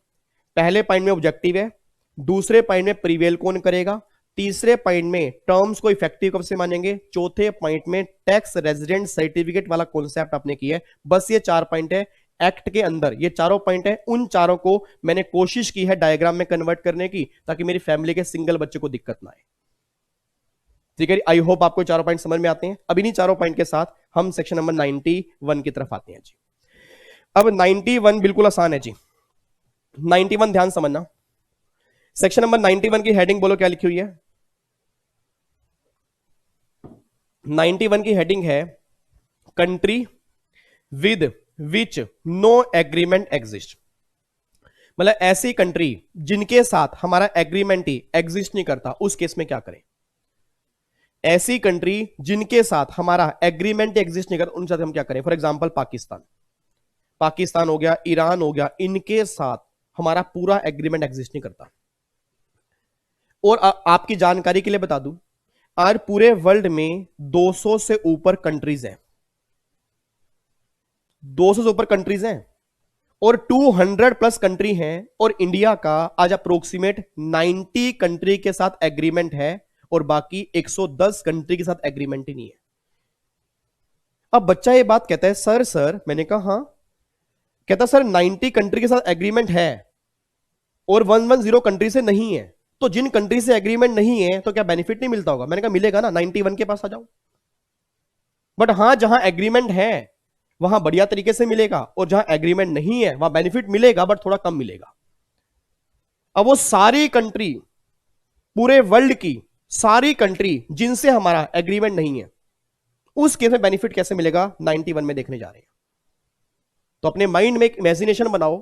पहले पॉइंट में ऑब्जेक्टिव है, दूसरे पॉइंट में प्रीवेल कौन करेगा, तीसरे पॉइंट में टर्म्स को इफेक्टिव कब से मानेंगे, चौथे पॉइंट में टैक्स रेजिडेंट सर्टिफिकेट वाला कॉन्सेप्ट आपने किया है। बस ये 4 पॉइंट है एक्ट के अंदर, ये चारों पॉइंट है। उन चारों को मैंने कोशिश की है डायग्राम में कन्वर्ट करने की, ताकि मेरी फैमिली के सिंगल बच्चे को दिक्कत ना आए, ठीक है। आई होप आपको चारों पॉइंट समझ में आते हैं। अब इन्हीं चारों पॉइंट के साथ हम सेक्शन नंबर 91 की तरफ आते हैं जी। अब 91 बिल्कुल आसान है जी। 91 ध्यान समझना, सेक्शन नंबर 91 की हेडिंग बोलो क्या लिखी हुई है। 91 की हेडिंग है country with which no agreement exist. मतलब ऐसी कंट्री जिनके साथ हमारा एग्रीमेंट ही एग्जिस्ट नहीं करता, उस केस में क्या करें? ऐसी कंट्री जिनके साथ हमारा एग्रीमेंट एग्जिस्ट नहीं करता, उनके साथ हम क्या करें? फॉर एग्जांपल पाकिस्तान हो गया, ईरान हो गया, इनके साथ हमारा पूरा एग्रीमेंट एग्जिस्ट नहीं करता। और आपकी जानकारी के लिए बता दूं, आज पूरे वर्ल्ड में 200 से ऊपर कंट्रीज हैं, 200 से ऊपर कंट्रीज हैं, और 200 प्लस कंट्री हैं, और इंडिया का आज अप्रोक्सीमेट 90 कंट्री के साथ एग्रीमेंट है, और बाकी 110 कंट्री के साथ एग्रीमेंट ही नहीं है। अब बच्चा ये बात कहता है, सर मैंने कहा हां, कहता सर 90 कंट्री के साथ एग्रीमेंट है और 110 कंट्री से नहीं है, तो जिन कंट्री से एग्रीमेंट नहीं है तो क्या बेनिफिट नहीं मिलता होगा? मैंने कहा मिलेगा ना, 91 के पास आ जाओ। बट हां, जहां एग्रीमेंट है वहां बढ़िया तरीके से मिलेगा, और जहां एग्रीमेंट नहीं है वहां बेनिफिट मिलेगा बट थोड़ा कम मिलेगा। अब वो सारी कंट्री, पूरे वर्ल्ड की सारी कंट्री जिनसे हमारा एग्रीमेंट नहीं है, उस केस में बेनिफिट कैसे मिलेगा 91 में देखने जा रहे हैं। तो अपने माइंड में एक इमेजिनेशन बनाओ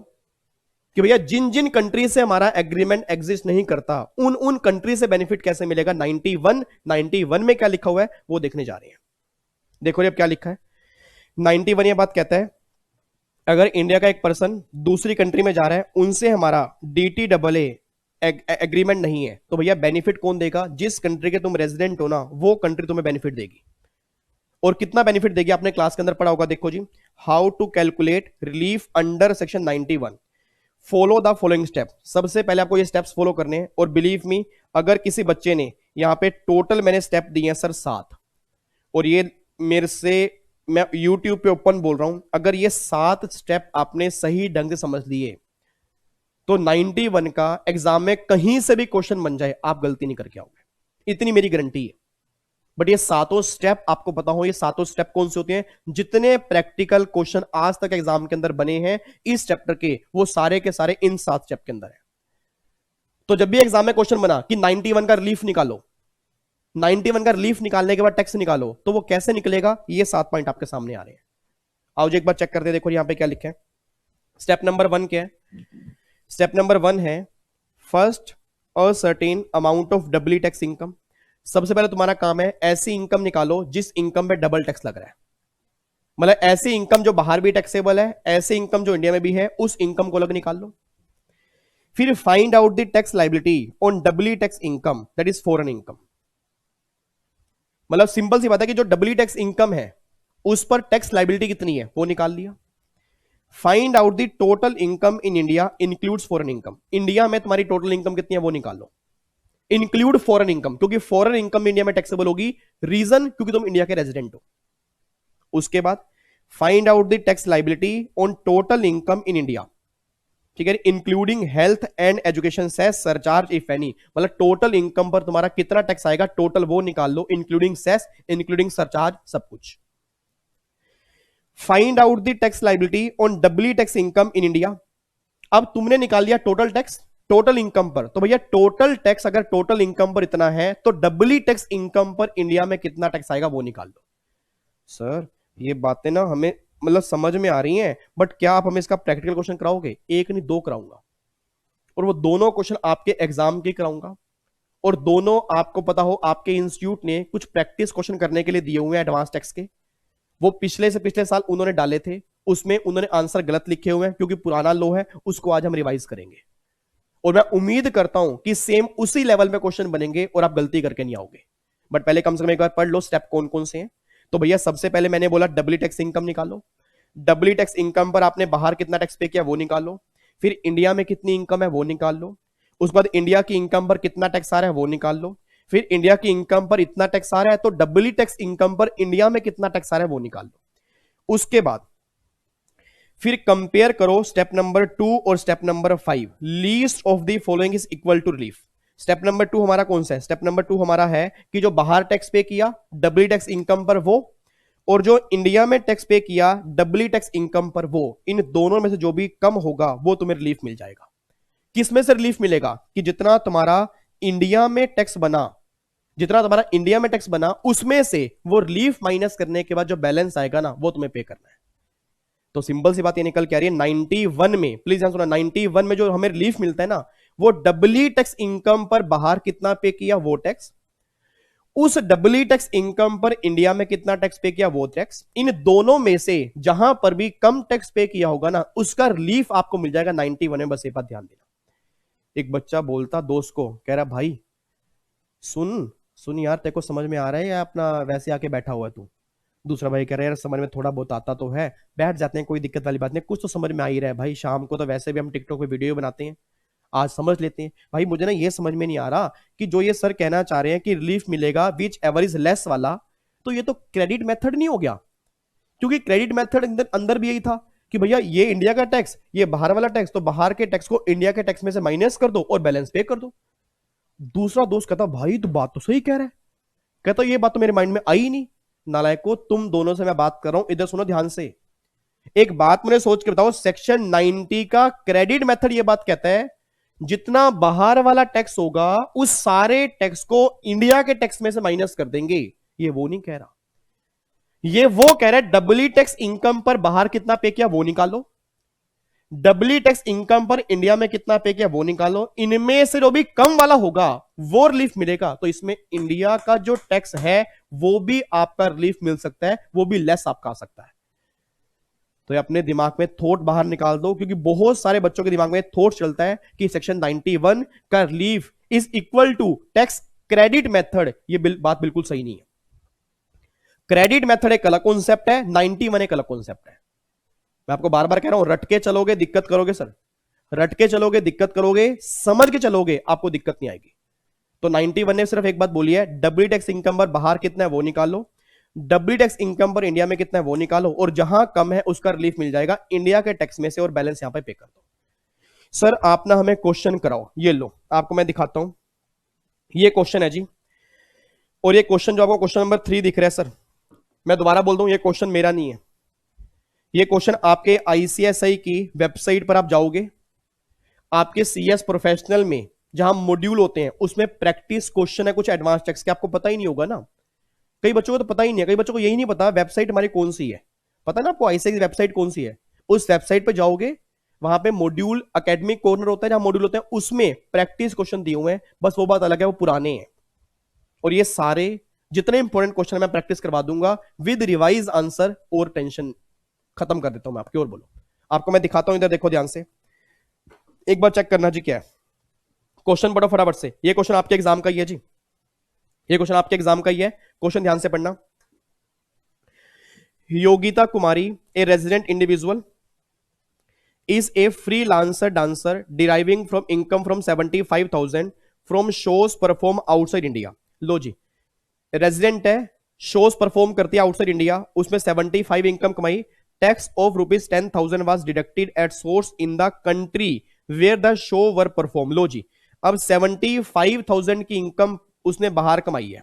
कि भैया जिन जिन कंट्री से हमारा एग्रीमेंट एग्जिस्ट नहीं करता, उन उन कंट्री से बेनिफिट कैसे मिलेगा 91 में क्या लिखा हुआ है वो देखने जा रहे हैं। देखो अब क्या लिखा है 91। ये बात कहता है, अगर इंडिया का एक पर्सन दूसरी कंट्री में जा रहा है, उनसे हमारा DTAA एग्रीमेंट नहीं है, तो भैया बेनिफिट कौन देगा? जिस कंट्री के तुम रेजिडेंट हो ना, वो कंट्री तुम्हें बेनिफिट देगी। और कितना बेनिफिट देगी आपने क्लास के अंदर पढ़ा होगा। देखो जी, how to calculate relief under section 91, follow the following step. सबसे पहले आपको ये स्टेप्स फॉलो करने हैं, और बिलीव मी, अगर किसी बच्चे ने यहां पे टोटल मैंने स्टेप दिए हैं सर 7, और ये मेरे से मैं YouTube पे ओपन बोल रहा हूं, अगर ये 7 स्टेप आपने सही ढंग से समझ लिए तो 91 का एग्जाम में कहीं से भी क्वेश्चन बन जाए आप गलती नहीं करके आओगे, इतनी मेरी गारंटी है। बट ये 7 स्टेप आपको पता हो, ये 7 स्टेप कौन से होते हैं? जितने प्रैक्टिकल क्वेश्चन आज तक एग्जाम के अंदर बने हैं इस चैप्टर के, वो सारे के सारे इन 7 स्टेप के अंदर है। तो जब भी एग्जाम में क्वेश्चन बना कि 91 का रिलीफ निकालो, 91 का रिलीफ निकालने के बाद टैक्स निकालो, तो वो कैसे निकलेगा? ये 7 पॉइंट आपके सामने आ रहे हैं। आओ जी एक बार चेक करते हैं। देखो यहां पे क्या लिखा है। स्टेप नंबर 1 क्या है? स्टेप नंबर 1 है first a certain amount of doubly tax income. सबसे पहले तुम्हारा काम है ऐसी इनकम निकालो जिस इनकम पे डबल टैक्स लग रहा है, मतलब ऐसी इनकम जो बाहर भी टैक्सेबल है, ऐसी इनकम जो इंडिया में भी है, उस इनकम को अलग निकाल लो। फिर find out the tax liability on doubly tax income, that is foreign income. मतलब सिंपल सी बात है कि जो डबली टैक्स इनकम है उस पर टैक्स लायबिलिटी कितनी है वो निकाल लिया। Find out the total income in India includes foreign income. India में तुम्हारी टोटल इनकम कितनी है वो निकाल लो, इंक्लूड फॉरेन इनकम, क्योंकि फॉरेन इनकम इंडिया में टैक्सेबल होगी। रीजन, क्योंकि तुम इंडिया के रेजिडेंट हो। उसके बाद find out the tax liability on total income in India, ठीक है, including health and education cess surcharge if any. मतलब टोटल इनकम पर तुम्हारा कितना टैक्स आएगा टोटल वो निकाल लो, इंक्लूडिंग सेस, इंक्लूडिंग सरचार्ज, सब कुछ। Find out the tax liability on doubly tax income in India. अब तुमने निकाल लिया टोटल टैक्स टोटल इनकम पर, तो भैया टोटल टैक्स अगर टोटल इनकम पर इतना है तो डबली टैक्स इनकम पर इंडिया में कितना टैक्स आएगा वो निकाल लो। सर ये बातें ना हमें मतलब समझ में आ रही हैं, बट क्या आप हमें इसका प्रैक्टिकल क्वेश्चन कराओगे? एक नहीं 2 कराऊंगा, और वो दोनों क्वेश्चन आपके एग्जाम के कराऊंगा, और दोनों आपको पता हो आपके इंस्टीट्यूट ने कुछ प्रैक्टिस क्वेश्चन करने के लिए दिए हुए हैं एडवांस टैक्स के, वो पिछले से पिछले साल उन्होंने डाले थे, उसमें उन्होंने आंसर गलत लिखे हुए हैं क्योंकि पुराना लो है, उसको आज हम रिवाइज करेंगे। और मैं उम्मीद करता हूं कि सेम उसी लेवल में क्वेश्चन बनेंगे और आप गलती करके नहीं आओगे। बट पहले कम से कम एक बार पढ़ लो स्टेप कौन कौन से हैं। तो भैया सबसे पहले मैंने बोला डबली टैक्स इनकम निकालो। डबली टैक्स इनकम पर आपने बाहर कितना टैक्स पे किया वो निकालो। फिर इंडिया में कितनी इनकम है वो निकाल लो। उसके बाद इंडिया की इनकम पर कितना टैक्स आ रहा है वो निकाल लो। फिर इंडिया की इनकम पर इतना टैक्स आ रहा है तो डबली टैक्स इनकम पर इंडिया में कितना टैक्स आ रहा है वो निकाल लो। उसके बाद फिर कंपेयर करो स्टेप नंबर 2 और step number 5। Least of the following is equal to relief. Step number 2 हमारा कौन सा है? स्टेप नंबर 2 हमारा है कि जो बाहर टैक्स पे किया डबली टैक्स इनकम पर वो, और जो इंडिया में टैक्स पे किया डबली टैक्स इनकम पर वो, इन दोनों में से जो भी कम होगा वो तुम्हें रिलीफ मिल जाएगा। किस में से रिलीफ मिलेगा? कि जितना तुम्हारा इंडिया में टैक्स बना, जितना तुम्हारा इंडिया में टैक्स बना उसमें से वो रिलीफ माइनस करने के बाद जो बैलेंस आएगा ना वो तुम्हें पे करना है। तो सिंपल सी बात ये निकल के आ रही है 91 में, प्लीज ध्यान सुना, 91 में जो हमें रिलीफ मिलता है ना, वो डबली टैक्स इनकम पर बाहर कितना पे किया वो टैक्स, उस डबली टैक्स इनकम पर इंडिया में कितना टैक्स पे किया वो टैक्स, इन दोनों में से जहां पर भी कम टैक्स पे किया होगा ना उसका रिलीफ आपको मिल जाएगा 91 में। बस ये बात ध्यान देना। एक बच्चा बोलता दोस्त को, कह रहा भाई सुन सुन यार, तेरे को समझ में आ रहा है या अपना वैसे आके बैठा हुआ है तू। दूसरा भाई कह रहा है यार समझ में थोड़ा बहुत आता तो है, बैठ जाते हैं, कोई दिक्कत वाली बात नहीं, कुछ तो समझ में आ ही रहा है भाई, शाम को तो वैसे भी हम टिकटॉक पे वीडियो बनाते हैं, आज समझ लेते हैं। भाई मुझे ना ये समझ में नहीं आ रहा कि जो ये सर कहना चाह रहे हैं कि रिलीफ मिलेगा विच एवर इज लेस वाला, तो ये तो क्रेडिट मेथड नहीं हो गया? क्योंकि क्रेडिट मेथड अंदर भी यही था कि भैया ये इंडिया का टैक्स, ये बाहर वाला टैक्स, तो बाहर के टैक्स को इंडिया के टैक्स में से माइनस कर दो और बैलेंस पे कर दो। दूसरा दोस्त कहता भाई तो बात तो सही कह रहा है, कहता ये बात तो मेरे माइंड में आई नहीं। नालायको, तुम दोनों से मैं बात कर रहा हूं, इधर सुनो ध्यान से, एक बात मुझे सोच के बताओ, सेक्शन 90 का क्रेडिट मेथड ये बात कहता है जितना बाहर वाला टैक्स होगा उस सारे टैक्स को इंडिया के टैक्स में से माइनस कर देंगे। ये वो नहीं कह रहा, ये वो कह रहा है डबली टैक्स इनकम पर बाहर कितना पे किया वो निकालो, डबली टैक्स इनकम पर इंडिया में कितना पे किया वो निकालो, इनमें से जो भी कम वाला होगा वो रिलीफ मिलेगा। तो इसमें इंडिया का जो टैक्स है वो भी आपका रिलीफ मिल सकता है, वो भी लेस आपका आ सकता है। तो ये अपने दिमाग में थॉट बाहर निकाल दो, क्योंकि बहुत सारे बच्चों के दिमाग में थॉट चलता है कि सेक्शन 91 का relief is equal to tax credit method. ये बात बिल्कुल सही नहीं है। क्रेडिट मेथड एक अलग कॉन्सेप्ट है, 91 एक अलग कॉन्सेप्ट है। मैं आपको बार बार कह रहा हूं, रटके चलोगे दिक्कत करोगे सर, रटके चलोगे दिक्कत करोगे, समझ के चलोगे आपको दिक्कत नहीं आएगी। तो 91 ने सिर्फ एक बात बोली है, डबल टैक्स इनकम पर बाहर कितना है वो निकालो, डबल टैक्स इनकम पर इंडिया में कितना है वो निकालो, और जहां कम है उसका रिलीफ मिल जाएगा इंडिया के टैक्स में से, और बैलेंस यहां पे पे कर दो। सर आप ना हमें क्वेश्चन कराओ, ये लो आपको मैं दिखाता हूं, ये क्वेश्चन है जी, और ये क्वेश्चन जो आपको क्वेश्चन नंबर 3 दिख रहा है सर, मैं दोबारा बोल दूं, ये क्वेश्चन मेरा नहीं है, ये क्वेश्चन आपके आईसीएसआई की वेबसाइट पर आप जाओगे, आपके सीएस प्रोफेशनल में जहां मॉड्यूल होते हैं उसमें प्रैक्टिस क्वेश्चन है कुछ एडवांस टैक्स के, आपको पता ही नहीं होगा ना, कई बच्चों को तो पता ही नहीं है, कई बच्चों को यही नहीं पता वेबसाइट हमारी कौन सी है, पता ना आपको आईसीएस की वेबसाइट कौन सी है, उस वेबसाइट पर जाओगे, वहां पे मॉड्यूल एकेडमिक कॉर्नर होता है, जहां मॉड्यूल होते हैं उसमें प्रैक्टिस क्वेश्चन दिए हुए हैं, बस वो बात अलग है वो पुराने हैं, और ये सारे जितने इंपॉर्टेंट क्वेश्चन मैं प्रैक्टिस करवा दूंगा विद रिवाइज आंसर, और टेंशन खत्म कर देता हूं मैं आपकी। और बोलो, आपको मैं दिखाता हूं, इधर देखो ध्यान से, एक बार चेक करना जी क्या है क्वेश्चन, पढ़ो फटाफट से, ये क्वेश्चन आपके एग्जाम का ही है जी, ये क्वेश्चन आपके एग्जाम का ही है, क्वेश्चन ध्यान से पढ़ना। Yogita Kumari, a resident individual, is a freelancer dancer deriving from income from 75,000 from shows perform outside India। लो जी, रेजिडेंट है, शोज परफॉर्म करती है आउटसाइड इंडिया, उसमें 75 इनकम कमाई, tax of ₹10,000 was deducted at source in the country where the show were perform. लो जी, अब 75,000 की इनकम उसने बाहर कमाई है,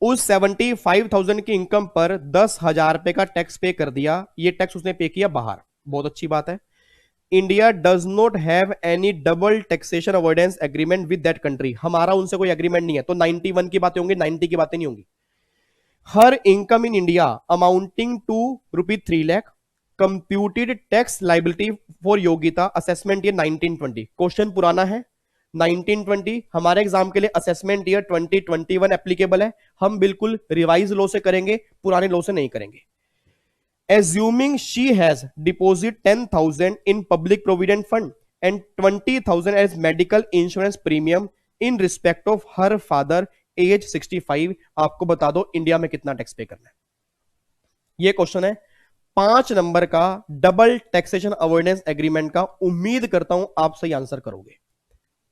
उस 75,000 की इनकम पर 10,000 रुपए का टैक्स पे कर दिया, ये टैक्स उसने पे किया बाहर, बहुत अच्छी बात है। India does not have any double taxation avoidance agreement with that country, हमारा उनसे कोई एग्रीमेंट नहीं है, तो 91 की बातें होंगी, 90 की बातें नहीं होंगी। Her income in India amounting to ₹3 lakh computed tax liability for Yogita assessment year 1920। Question पुराना है 1920, हमारे एग्जाम के लिए असेसमेंट ईयर 2021 एप्लीकेबल है, हम बिल्कुल रिवाइज लॉ से करेंगे, पुराने लॉ से नहीं करेंगे। Assuming she has deposit 10,000 in public provident fund and 20,000 as medical insurance premium in respect of her father age 65, आपको बता दो इंडिया में कितना टैक्स पे करना है। ये क्वेश्चन है 5 नंबर का डबल टैक्सेशन अवॉइडेंस एग्रीमेंट का, उम्मीद करता हूं आप सही आंसर करोगे।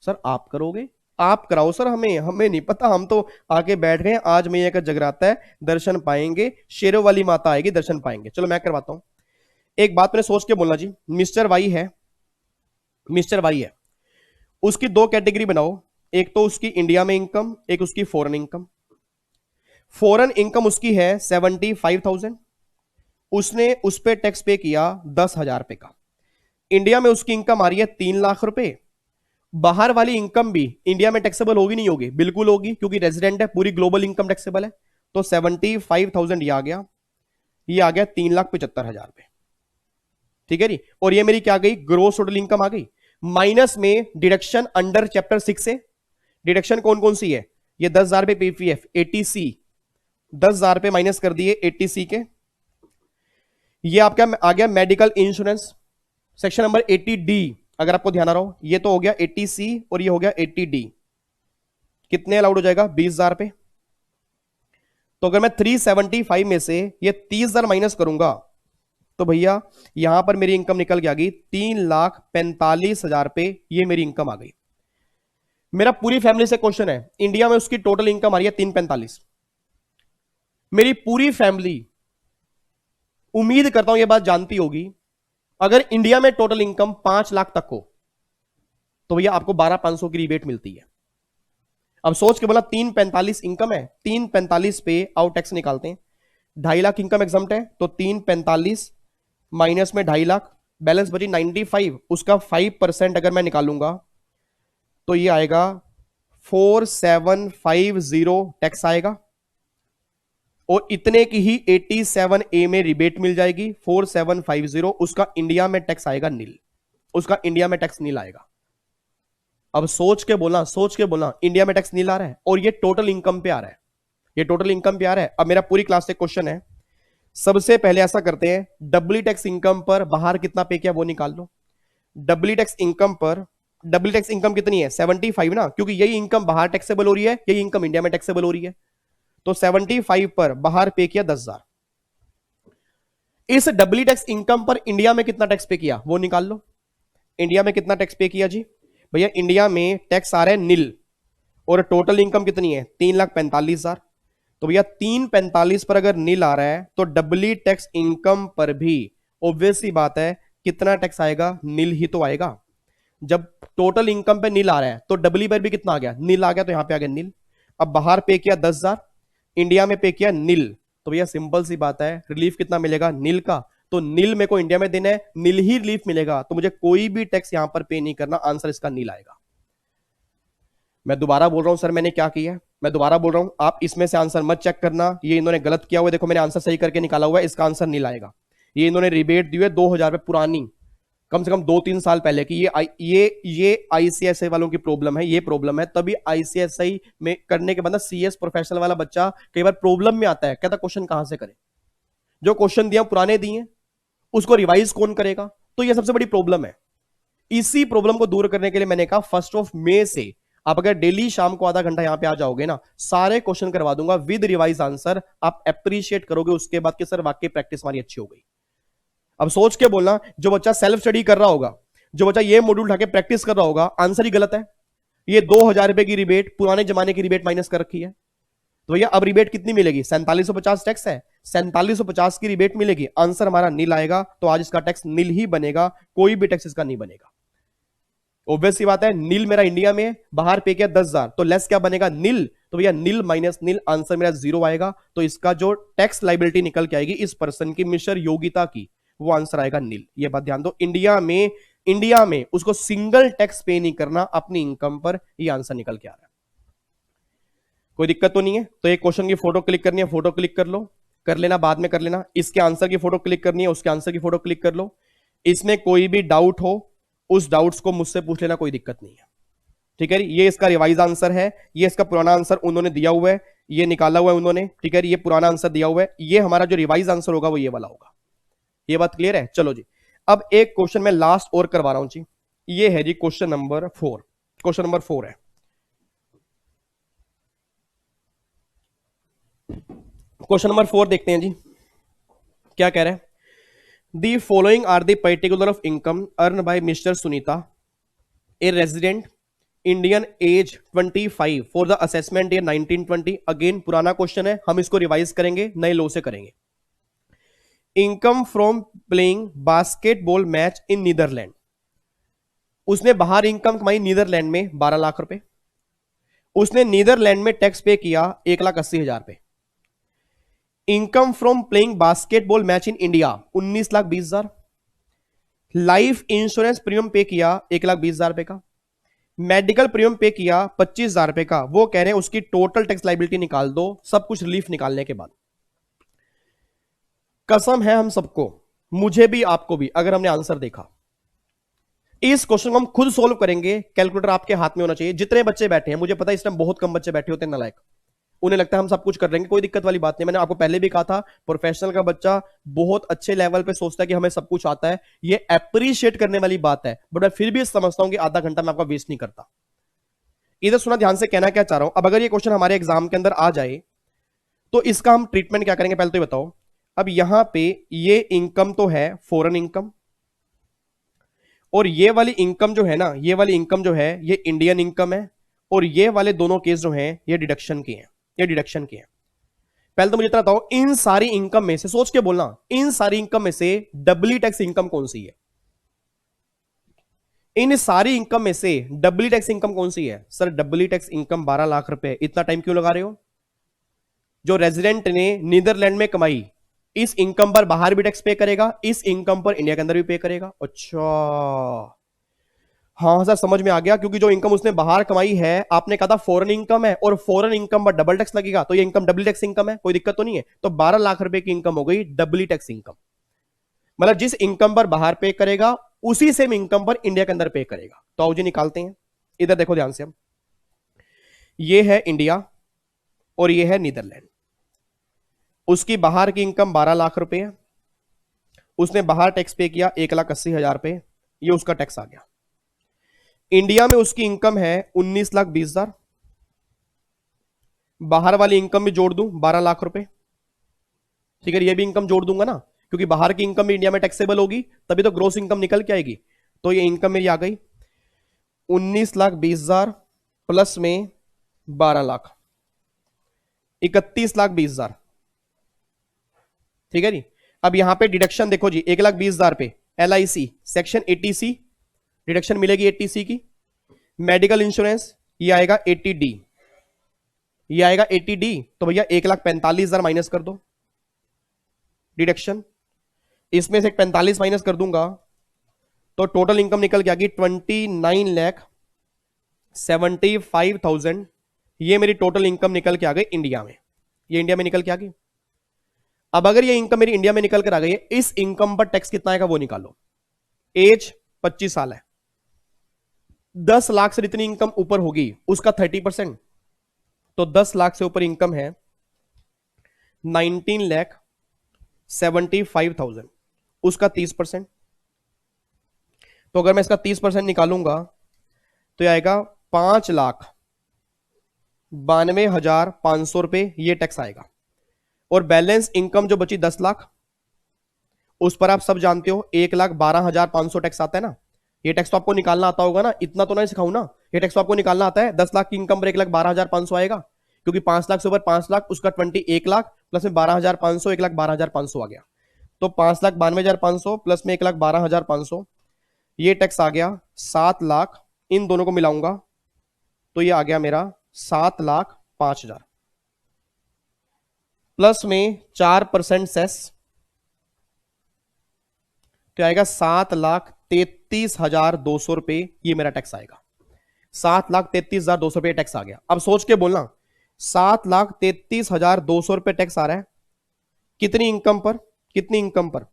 सर आप करोगे, आप कराओ सर, हमें नहीं पता, हम तो आके बैठ गए, आज मैया का जगराता है, दर्शन पाएंगे, शेरों वाली माता आएगी, दर्शन पाएंगे। चलो मैं करवाता हूं, एक बात मैंने सोच के बोलना जी, मिस्टर वाई है, मिस्टर वाई है, उसकी 2 कैटेगरी बनाओ, एक तो उसकी इंडिया में इनकम, एक उसकी फॉरेन इनकम। फॉरेन इनकम उसकी है 75,000, उसने उस पर टैक्स पे किया 10,000 रुपए का। इंडिया में उसकी इनकम आ रही है 3 लाख रुपए, बाहर वाली इनकम भी इंडिया में टैक्सेबल होगी नहीं होगी? बिल्कुल होगी, क्योंकि रेजिडेंट है, पूरी ग्लोबल इनकम टैक्सेबल है। तो 75,000 ये आ गया 3,75,000 रुपए। ठीक है जी। और ये मेरी क्या गई, ग्रोस टोटल इनकम आ गई। माइनस में डिडक्शन अंडर चैप्टर 6 से, डिडक्शन कौन कौन सी है, ये 10,000 पे पीपीएफ, एटीसी 10,000 पे माइनस कर दिए एटीसी के। ये आपका आ गया medical insurance, section number 80D, अगर आपको ध्यान आ रहा हो, ये तो हो गया 80C और ये हो गया 80D। कितने अलाउड हो जाएगा, 20,000 पे। तो अगर मैं 375 में से ये 30,000 माइनस करूंगा तो भैया यहां पर मेरी इनकम निकल के आ गई 3,45,000 पे, ये मेरी इनकम आ गई। मेरा पूरी फैमिली से क्वेश्चन है, इंडिया में उसकी टोटल इनकम आ रही है 345। मेरी पूरी फैमिली, उम्मीद करता हूं ये बात जानती होगी, अगर इंडिया में टोटल इनकम 5 लाख तक हो तो भैया आपको 12,500 की रिबेट मिलती है। अब सोच के बोला 345 इनकम है, 345 पे आउट टैक्स निकालते हैं, 2.5 लाख इनकम एग्जम्प्ट है, तो 345 माइनस में 2.5 लाख, बैलेंस बची 95, उसका 5% अगर मैं निकालूंगा तो ये आएगा 4750 टैक्स आएगा, और इतने की ही 87A में रिबेट मिल जाएगी 4750, उसका इंडिया में टैक्स आएगा नील, उसका इंडिया में टैक्स नील आएगा। अब सोच के बोलना इंडिया में टैक्स नील आ रहा है और ये टोटल इनकम पे आ रहा है, ये टोटल इनकम पे आ रहा है। अब मेरा पूरी क्लास से क्वेश्चन है, सबसे पहले ऐसा करते हैं, डब्ल्यू टैक्स इनकम पर बाहर कितना पे किया वो निकाल लो। डब्ल्यू टैक्स इनकम पर, डब्ल्यू टैक्स इनकम कितनी है 75 ना, क्योंकि यही इनकम बाहर टैक्सेबल हो रही है, यही इनकम इंडिया में टैक्सेबल हो रही है, तो 75 पर बाहर पे किया 10,000। इस डब्ल्यू टैक्स इनकम पर इंडिया में कितना टैक्स पे किया वो निकाल लो। इंडिया में कितना टैक्स पे किया जी, भैया इंडिया में टैक्स आ रहा है नील, और टोटल इनकम कितनी है 3,45,000, तो भैया 345 पर अगर नील आ रहा है तो डब्ल्यू टैक्स इनकम पर भी ऑब्वियस सी बात है कितना टैक्स आएगा, नील ही तो आएगा। जब टोटल इनकम पे नील आ रहा है तो डब्ल्यू पर भी कितना आ गया, नील आ गया, तो यहां पे आ गया नील। अब बाहर पे किया 10,000, इंडिया में पे किया नील, तो भैया सिंपल सी बात है रिलीफ कितना मिलेगा, नील का, तो नील मेरे को इंडिया में देना है, नील ही रिलीफ मिलेगा, तो मुझे कोई भी टैक्स यहां पर पे नहीं करना, आंसर इसका नील आएगा। मैं दोबारा बोल रहा हूं सर मैंने क्या किया है, मैं दोबारा बोल रहा हूं, आप इसमें से आंसर मत चेक करना, ये इन्होंने गलत किया हुआ है, देखो मैंने आंसर सही करके निकाला हुआ है, इसका आंसर नील आएगा। ये इन्होंने रिबेट दी है 2,000 रुपए पुरानी, कम से कम 2-3 साल पहले की, ये आईसीएसआई वालों की प्रॉब्लम है, ये प्रॉब्लम है, तभी आईसीएसआई में करने के बाद सीएस प्रोफेशनल वाला बच्चा कई बार प्रॉब्लम में आता है, कहता क्वेश्चन कहां से करे, जो क्वेश्चन दिया पुराने दिए उसको रिवाइज कौन करेगा, तो ये सबसे बड़ी प्रॉब्लम है। इसी प्रॉब्लम को दूर करने के लिए मैंने कहा 1 मई से आप अगर डेली शाम को आधा घंटा यहां पे आ जाओगे ना, सारे क्वेश्चन करवा दूंगा विद रिवाइज आंसर, आप अप्रिशिएट करोगे उसके बाद कि सर वाकई प्रैक्टिस हमारी अच्छी हो गई। अब सोच के बोलना, जो बच्चा सेल्फ स्टडी कर रहा होगा, जो बच्चा ये मॉड्यूल उठा के प्रैक्टिस कर रहा होगा, आंसर ही गलत है। ये 2,000 रुपए की रिबेट, पुराने जमाने की रिबेट माइनस कर रखी है, तो भैया अब रिबेट कितनी मिलेगी, 4750 टैक्स है, 4750 की रिबेट मिलेगी, आंसर हमारा नील आएगा, तो आज इसका टैक्स नील ही बनेगा, कोई भी टैक्स इसका नहीं बनेगा। ऑब्वियस सी बात है, नील मेरा इंडिया में, बाहर पे किया 10,000, तो लेस क्या बनेगा, नील, तो भैया नील माइनस नील, आंसर मेरा 0 आएगा, तो इसका जो टैक्स लाइबिलिटी निकल के आएगी इस पर्सन की मिस्टर योगिता की, वो आंसर आएगा नील। ये बात ध्यान दो, इंडिया में उसको सिंगल टैक्स पे नहीं करना अपनी इनकम पर, ये आंसर निकल के आ रहा है। कोई दिक्कत तो नहीं है, तो एक क्वेश्चन की फोटो क्लिक करनी है, फोटो क्लिक कर लो, कर लेना, बाद में कर लेना, इसके आंसर की फोटो क्लिक करनी है, उसके आंसर की फोटो क्लिक कर लो, इसमें कोई भी डाउट हो उस डाउट्स को मुझसे पूछ लेना, कोई दिक्कत नहीं है, ठीक है। ये इसका रिवाइज आंसर है, ये इसका पुराना आंसर उन्होंने दिया हुआ है, ये निकाला हुआ है उन्होंने, ठीक है, ये पुराना आंसर दिया हुआ है, ये हमारा जो रिवाइज आंसर होगा वो ये वाला होगा। ये बात क्लियर है, चलो जी। अब एक क्वेश्चन मैं लास्ट और करवा रहा हूं जी, ये है जी क्वेश्चन नंबर 4, क्वेश्चन नंबर 4 है, क्वेश्चन नंबर 4 देखते हैं जी, क्या कह रहे हैं। The following are the particular of income earned by Mr. Sunita, a resident Indian, age 25, for the assessment year 1920। Again पुराना क्वेश्चन है, हम इसको रिवाइज करेंगे, नए लो से करेंगे। Income from playing basketball match in Netherlands, उसने बाहर इनकम कमाई नीदरलैंड में 12 लाख रुपए, उसने नीदरलैंड में टैक्स पे किया 1,80,000 पे। Income from playing basketball match in India 19,20,000। Life insurance premium पे किया 1,20,000 रुपए का, मेडिकल प्रीमियम पे किया 25,000 रुपए का। वो कह रहे हैं उसकी टोटल टैक्स लाइबिलिटी निकाल दो, सब कुछ रिलीफ निकालने के बाद। कसम है हम सबको, मुझे भी आपको भी, अगर हमने आंसर देखा। इस क्वेश्चन को हम खुद सोल्व करेंगे, कैलकुलेटर आपके हाथ में होना चाहिए। जितने बच्चे बैठे हैं, मुझे पता है इस टाइम बहुत कम बच्चे बैठे होते हैं नालायक, उन्हें लगता है हम सब कुछ कर लेंगे, कोई दिक्कत वाली बात नहीं। मैंने आपको पहले भी कहा था, प्रोफेशनल का बच्चा बहुत अच्छे लेवल पे सोचता है कि हमें सब कुछ आता है, ये अप्रिशिएट करने वाली बात है। बट मैं फिर भी समझता हूं कि आधा घंटा मैं आपका वेस्ट नहीं करता। इधर सुना ध्यान से, कहना क्या चाह रहा हूं। अब अगर ये क्वेश्चन हमारे एग्जाम के अंदर आ जाए तो इसका हम ट्रीटमेंट क्या करेंगे, पहले तो ये बताओ। अब यहां पे ये इनकम तो है फॉरेन इनकम, और ये वाली इनकम जो है ना, ये वाली इनकम जो है ये इंडियन इनकम है, और ये वाले दोनों केस जो हैं ये डिडक्शन के हैं, ये डिडक्शन के हैं। पहले तो मुझे इतना बताओ, इन सारी इनकम में से, सोच के बोलना, इन सारी इनकम में से डबली टैक्स इनकम कौन सी है? इन सारी इनकम में से डबली टैक्स इनकम कौन सी है? सर डबली टैक्स इनकम 12 लाख रुपए, इतना टाइम क्यों लगा रहे हो? जो रेजिडेंट ने नीदरलैंड में कमाई, इस इनकम पर बाहर भी टैक्स पे करेगा, इस इनकम पर इंडिया के अंदर भी पे करेगा। अच्छा, हाँ सर समझ में आ गया, क्योंकि जो इनकम उसने बाहर कमाई है, आपने कहा था फॉरेन इनकम है, और फॉरेन इनकम पर डबल टैक्स लगेगा, तो ये इनकम डबल टैक्स इनकम है, कोई दिक्कत तो नहीं है। तो 12 लाख रुपए की इनकम हो गई डबली टैक्स इनकम। मतलब जिस इनकम पर बाहर पे करेगा, उसी सेम इनकम पर इंडिया के अंदर पे करेगा। तो आओ जी निकालते हैं। इधर देखो ध्यान से, अब ये है इंडिया और ये है नीदरलैंड। उसकी बाहर की इनकम 12 लाख रुपए है, उसने बाहर टैक्स पे किया 1,80,000 पे, ये उसका टैक्स आ गया। इंडिया में उसकी इनकम है 19,20,000, बाहर वाली इनकम भी जोड़ दूं 12 लाख रुपए, ठीक है, ये भी इनकम जोड़ दूंगा ना, क्योंकि बाहर की इनकम भी इंडिया में टैक्सेबल होगी, तभी तो ग्रोस इनकम निकल के आएगी। तो ये इनकम मेरी आ गई 19,20,000 प्लस में 12 लाख, 31,20,000, ठीक है जी। अब यहां पे डिडक्शन देखो जी, 1,20,000 पे LIC सेक्शन 80C डिडक्शन मिलेगी 80C की। मेडिकल इंश्योरेंस ये आएगा 80D, ये आएगा 80D, तो भैया 1,45,000 माइनस कर दो डिडक्शन, इसमें से 45 माइनस कर दूंगा तो टोटल इनकम निकल के आ गई 29,75,000। ये मेरी टोटल इनकम निकल के आ गई इंडिया में, ये इंडिया में निकल के आ गई। अब अगर ये इनकम मेरी इंडिया में निकल कर आ गई है, इस इनकम पर टैक्स कितना आएगा वो निकालो। एज 25 साल है, 10 लाख से जितनी इनकम ऊपर होगी उसका 30%, तो 10 लाख से ऊपर इनकम है 19,75,000, उसका 30%। तो अगर मैं इसका 30% निकालूंगा तो यह आएगा 5,92,500 रुपए, ये टैक्स आएगा। और बैलेंस इनकम जो बची 10 लाख, उस पर आप सब जानते हो 1,12,500 टैक्स आता है ना। ये टैक्स तो आपको निकालना आता होगा ना, इतना तो नहीं सिखाऊं ना, ये टैक्स तो आपको निकालना आता है। 10 लाख की इनकम पर 1,12,500 आएगा, क्योंकि 5 लाख से ऊपर 5 लाख, उसका 21 लाख प्लस में 12,500, 1,12,500 आ गया। तो 5,92,500 प्लस में 1,12,500, ये टैक्स आ गया 7 लाख। इन दोनों को मिलाऊंगा तो ये आ गया मेरा 7,05,000 प्लस में 4% सेस, तो आएगा 7,33,200 रुपए, ये मेरा टैक्स आएगा। 7,33,200 रुपए टैक्स आ गया। अब सोच के बोलना, 7,33,200 रुपए टैक्स आ रहा है कितनी इनकम पर, कितनी इनकम पर?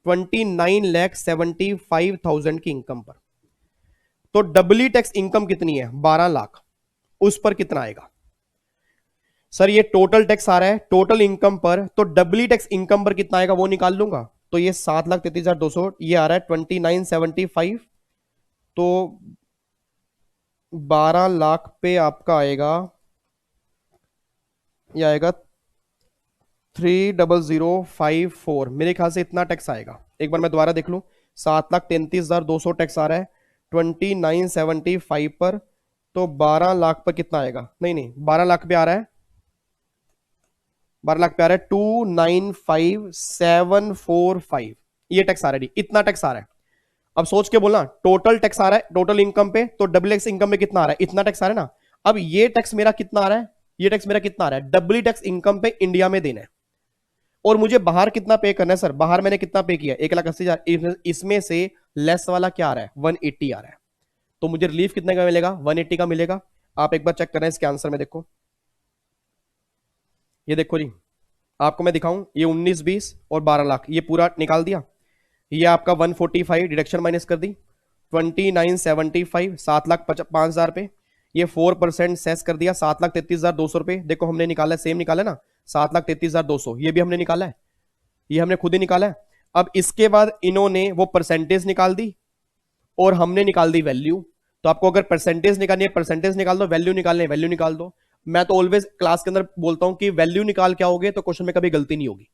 29,75,000 की इनकम पर। तो डबली टैक्स इनकम कितनी है? 12 लाख, उस पर कितना आएगा? सर ये टोटल टैक्स आ रहा है टोटल इनकम पर, तो डबली टैक्स इनकम पर कितना आएगा वो निकाल लूंगा। तो ये 7,33,200, ये आ रहा है 29,75, तो 12 लाख पे आपका आएगा, ये आएगा 3,00,5,4, मेरे ख्याल से इतना टैक्स आएगा। एक बार मैं दोबारा देख लूं, 7,33,200 टैक्स आ रहा है 29,75 पर, तो 12 लाख पर कितना आएगा? नहीं नहीं, 12 लाख पे आ रहा है, 12 लाख पे आ रहा है 2,95,745, ये टैक्स आ रहा है, इतना टैक्स आ रहा है। अब सोच के बोलना, टोटल टैक्स आ रहा है टोटल इनकम पे, तो डबल टैक्स इनकम में कितना आ रहा है? इतना टैक्स आ रहा है ना। अब ये टैक्स मेरा कितना आ रहा है? ये टैक्स मेरा कितना आ रहा है? डबल टैक्स इनकम पे इंडिया में देना है, और मुझे बाहर कितना पे करना है? सर बाहर मैंने कितना पे किया? 1,80,000, इसमें से लेस वाला क्या आ रहा है? 180 आ रहा है, तो मुझे रिलीफ कितने का मिलेगा? 180 का मिलेगा। आप एक बार चेक करें इसके आंसर में, देखो ये देखो जी, आपको मैं दिखाऊं, ये 19, 20 और 12 लाख, ये पूरा निकाल दिया। ये आपका 145 डिडक्शन माइनस कर दी, 2975, 7,05,000 रुपए। ये 4% सेस कर दिया, 7,33,200 रुपए। देखो हमने निकाला है, सेम निकाला है ना, 7,33,200, ये भी हमने निकाला है, ये हमने खुद ही निकाला है। अब इसके बाद इन्होंने वो परसेंटेज निकाल दी और हमने निकाल दी वैल्यू। तो आपको अगर परसेंटेज निकालनी है परसेंटेज निकाल दो, वैल्यू निकालनी है वैल्यू निकाल दो। मैं तो ऑलवेज क्लास के अंदर बोलता हूं कि वैल्यू निकाल के आओगे तो क्वेश्चन में कभी गलती नहीं होगी।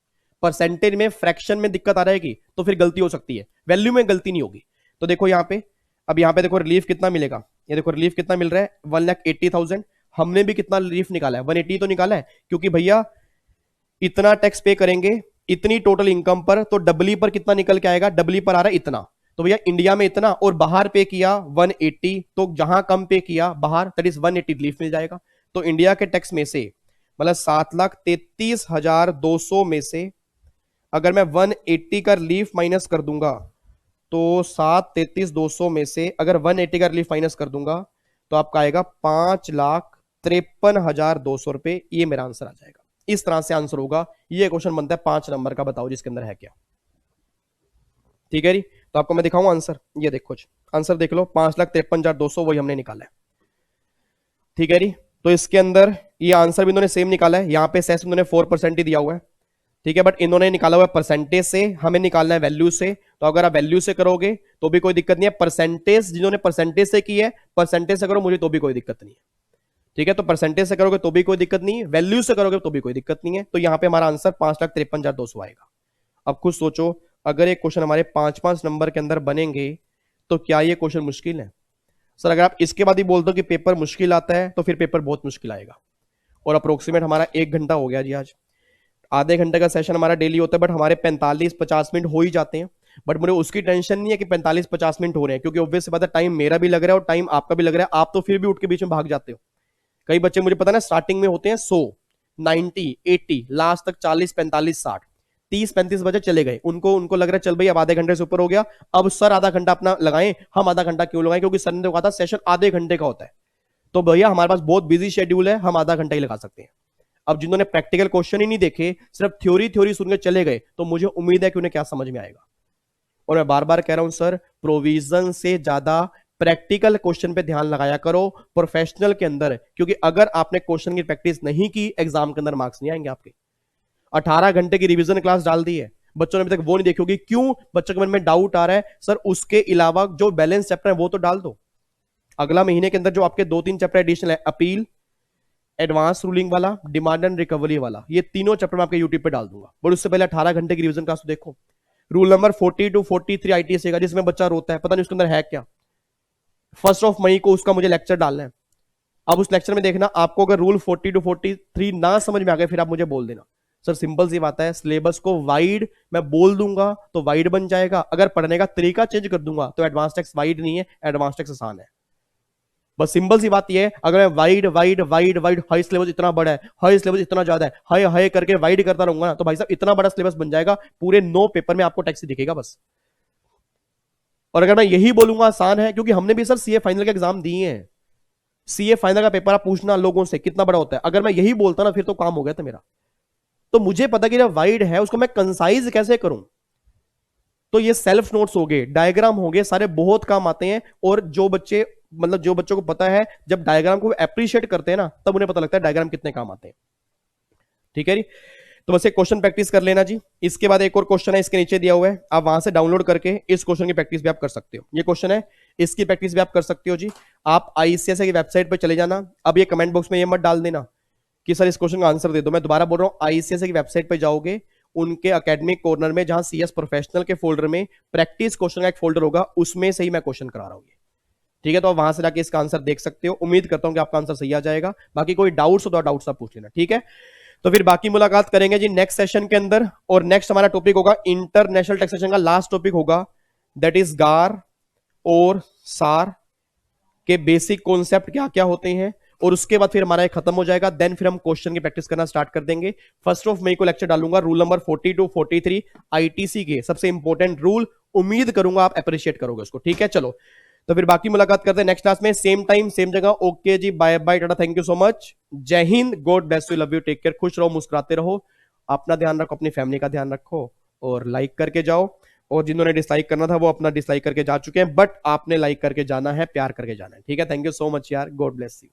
परसेंटेज में फ्रैक्शन में दिक्कत आ रहेगी तो फिर गलती हो सकती है, वैल्यू में गलती नहीं होगी। तो देखो यहां पे, अब यहां पे देखो रिलीफ कितना मिलेगा, ये देखो रिलीफ कितना मिल रहा है 1,80,000। हमने भी कितना रिलीफ निकाला है, 180 तो निकाला है, क्योंकि भैया इतना टैक्स पे करेंगे इतनी टोटल इनकम पर, तो डबली पर कितना निकल के आएगा, डबली पर आ रहा है इतना। तो भैया इंडिया में इतना और बाहर पे किया 180, तो जहां कम पे किया बाहर दैट इज 180 रिलीफ मिल जाएगा। तो इंडिया के टैक्स में से मतलब 7,33,200 में से अगर मैं 180 का रिलीफ माइनस कर दूंगा तो 7,33,200 में से अगर 180 का रिलीफ माइनस कर दूंगा तो आपका आएगा 5,53,200 रुपए। ये मेरा आंसर आ जाएगा। इस तरह से आंसर होगा। ये क्वेश्चन बनता है 5 नंबर का, बताओ जिसके अंदर है क्या। ठीक है जी, तो आपको मैं दिखाऊं आंसर, ये देखो जी आंसर देख लो, 5,53,200 वही हमने निकाला है। ठीक है जी, तो इसके अंदर ये आंसर भी इन्होंने सेम निकाला है, यहां पे सेस इन्होंने 4% ही दिया हुआ है। ठीक है, बट इन्होंने निकाला हुआ है परसेंटेज से, हमें निकालना है वैल्यू से। तो अगर आप वैल्यू से करोगे तो भी कोई दिक्कत नहीं है, परसेंटेज जिन्होंने परसेंटेज से की है परसेंटेज से करो मुझे तो भी कोई दिक्कत नहीं है। ठीक है, तो परसेंटेज से करोगे तो भी कोई दिक्कत नहीं है, वैल्यू से करोगे तो भी कोई दिक्कत नहीं है। तो यहां पे हमारा आंसर 5,53,200 आएगा। अब खुद सोचो, अगर एक क्वेश्चन हमारे 5-5 नंबर के अंदर बनेंगे तो क्या ये क्वेश्चन मुश्किल है? सर अगर आप इसके बाद ही बोल दो कि पेपर मुश्किल आता है तो फिर पेपर बहुत मुश्किल आएगा। और अप्रोक्सीमेट हमारा 1 घंटा हो गया जी आज। आधे घंटे का सेशन हमारा डेली होता है, बट हमारे 45-50 मिनट हो ही जाते हैं। बट मुझे उसकी टेंशन नहीं है कि 45-50 मिनट हो रहे हैं, क्योंकि ऑब्वियस बात है टाइम मेरा भी लग रहा है और टाइम आपका भी लग रहा है। आप तो फिर भी उठ के बीच में भाग जाते हो। कई बच्चे मुझे पता है ना स्टार्टिंग में होते हैं 100, 90, 80, लास्ट तक 40, 45, 60, 30-35 बजे चले गए। उनको लग रहा है चल भाई अब आधे घंटे से ऊपर हो गया, अब सर आधा घंटा अपना लगाएं। हम आधा घंटा क्यों लगाएं, क्योंकि सर ने कहा था सेशन आधे घंटे का होता है। तो भैया हमारे पास बहुत बिजी शेड्यूल है, हम आधा घंटा ही लगा सकते हैं। अब जिन्होंने प्रैक्टिकल क्वेश्चन ही नहीं देखे, सिर्फ थ्योरी सुन के चले गए, तो मुझे उम्मीद है कि उन्हें क्या समझ में आएगा। और मैं बार बार कह रहा हूं सर, प्रोविजन से ज्यादा प्रैक्टिकल क्वेश्चन पे ध्यान लगाया करो प्रोफेशनल के अंदर, क्योंकि अगर आपने क्वेश्चन की प्रैक्टिस नहीं की एग्जाम के अंदर मार्क्स नहीं आएंगे आपके। 18 घंटे की रिवीजन क्लास डाल दी है, बच्चों ने अभी तक वो नहीं देखी होगी। क्यों? बच्चों के मन में डाउट आ रहा है सर उसके अलावा जो बैलेंस चैप्टर है वो तो डाल दो। अगला महीने के अंदर जो आपके 2-3 चैप्टर एडिशनल है, अपील, एडवांस रूलिंग वाला, डिमांड एंड रिकवरी वाला, ये तीनों चैप्टर मैं आपके यूट्यूब पे डाल दूंगा। बट उससे पहले 18 घंटे की रिवीजन क्लास तो देखो। रूल नंबर 40 to 43 आईटीएस का, जिसमें बच्चा रोता है पता नहीं उसके अंदर है क्या। 1 मई को उसका मुझे लेक्चर डालना है। अब उस लेक्चर में देखना, आपको अगर रूल 40 to 43 ना समझ में आ गए फिर आप मुझे बोल देना। सर सिंपल सी बात है, सिलेबस को वाइड मैं बोल दूंगा तो वाइड बन जाएगा, अगर पढ़ने का तरीका चेंज कर दूंगा तो एडवांस टेक्स वाइड नहीं है, एडवांस टेक्स आसान है। बस सिंपल सी बात ये है, अगर मैं wide wide wide wide high syllabus इतना बड़ा है, हाई सिलेबस इतना ज्यादा है, हाई हाई करके वाइड करता रहूंगा ना, तो भाई साहब इतना बड़ा सिलेबस बन जाएगा, पूरे 9 पेपर में आपको टैक्स दिखेगा बस। और अगर मैं यही बोलूंगा आसान है, क्योंकि हमने भी सर सीए फाइनल का एग्जाम दिए हैं, सीए फाइनल का पेपर आप पूछना लोगों से कितना बड़ा होता है, अगर मैं यही बोलता ना फिर तो काम हो गया था मेरा। तो मुझे पता कि जब वाइड है उसको मैं कंसाइज कैसे करूं। तो ये सेल्फ नोट्स हो गए, डायग्राम हो गए, सारे बहुत काम आते हैं। और जो बच्चे मतलब जो बच्चों को पता है, जब डायग्राम को अप्रिशिएट करते हैं ना तब उन्हें पता लगता है डायग्राम कितने काम आते हैं। ठीक है जी, तो बस एक क्वेश्चन प्रैक्टिस कर लेना जी। इसके बाद एक और क्वेश्चन है, इसके नीचे दिया हुआ है, आप वहां से डाउनलोड करके इस क्वेश्चन की प्रैक्टिस भी आप कर सकते हो। ये क्वेश्चन है, इसकी प्रैक्टिस भी आप कर सकते हो जी। आप आईसीएसई की वेबसाइट पर चले जाना। अब ये कमेंट बॉक्स में ये मत डाल देना कि सर इस क्वेश्चन का आंसर दे दो, मैं दोबारा बोल रहा हूं, आईसीएसई की वेबसाइट पर जाओगे, उनके एकेडमिक कॉर्नर में जहां सीएस प्रोफेशनल के फोल्डर में प्रैक्टिस क्वेश्चन का एक फोल्डर होगा, उसमें से ही मैं क्वेश्चन करा रहा हूं। ठीक है, तो आप वहां से जाके इसका आंसर देख सकते हो। उम्मीद करता हूं कि आपका आंसर सही आ जाएगा। बाकी कोई डाउट्स हो तो डाउट्स आप पूछ लेना। ठीक है, तो फिर बाकी मुलाकात करेंगे जी नेक्स्ट सेशन के अंदर। और नेक्स्ट हमारा टॉपिक होगा इंटरनेशनल टैक्सेशन का लास्ट टॉपिक होगा, दैट इज गार और सार के बेसिक कॉन्सेप्ट क्या क्या होते हैं। और उसके बाद फिर हमारा ये खत्म हो जाएगा, देन फिर हम क्वेश्चन की प्रैक्टिस करना स्टार्ट कर देंगे। 1 मई को लेक्चर डालूंगा, रूल नंबर 40 to 43 आईटीसी के सबसे इंपॉर्टेंट रूल। उम्मीद करूंगा आप अप्रिशिएट करोगे उसको। ठीक है, चलो तो फिर बाकी मुलाकात करते हैं नेक्स्ट क्लास में, सेम टाइम सेम जगह। ओके जी, bye bye, tata, thank you so much, जय हिंद, God bless you, love you, take care, खुश रहो, मुस्कुराते रहो, अपना ध्यान रखो, अपनी फैमिली का ध्यान रखो, और लाइक करके जाओ। और जिन्होंने डिसलाइक करना था वो अपना डिसलाइक करके जा चुके हैं, बट आपने लाइक करके जाना है, प्यार करके जाना है, ठीक है। थैंक यू सो मच यार, गॉड ब्लेस यू।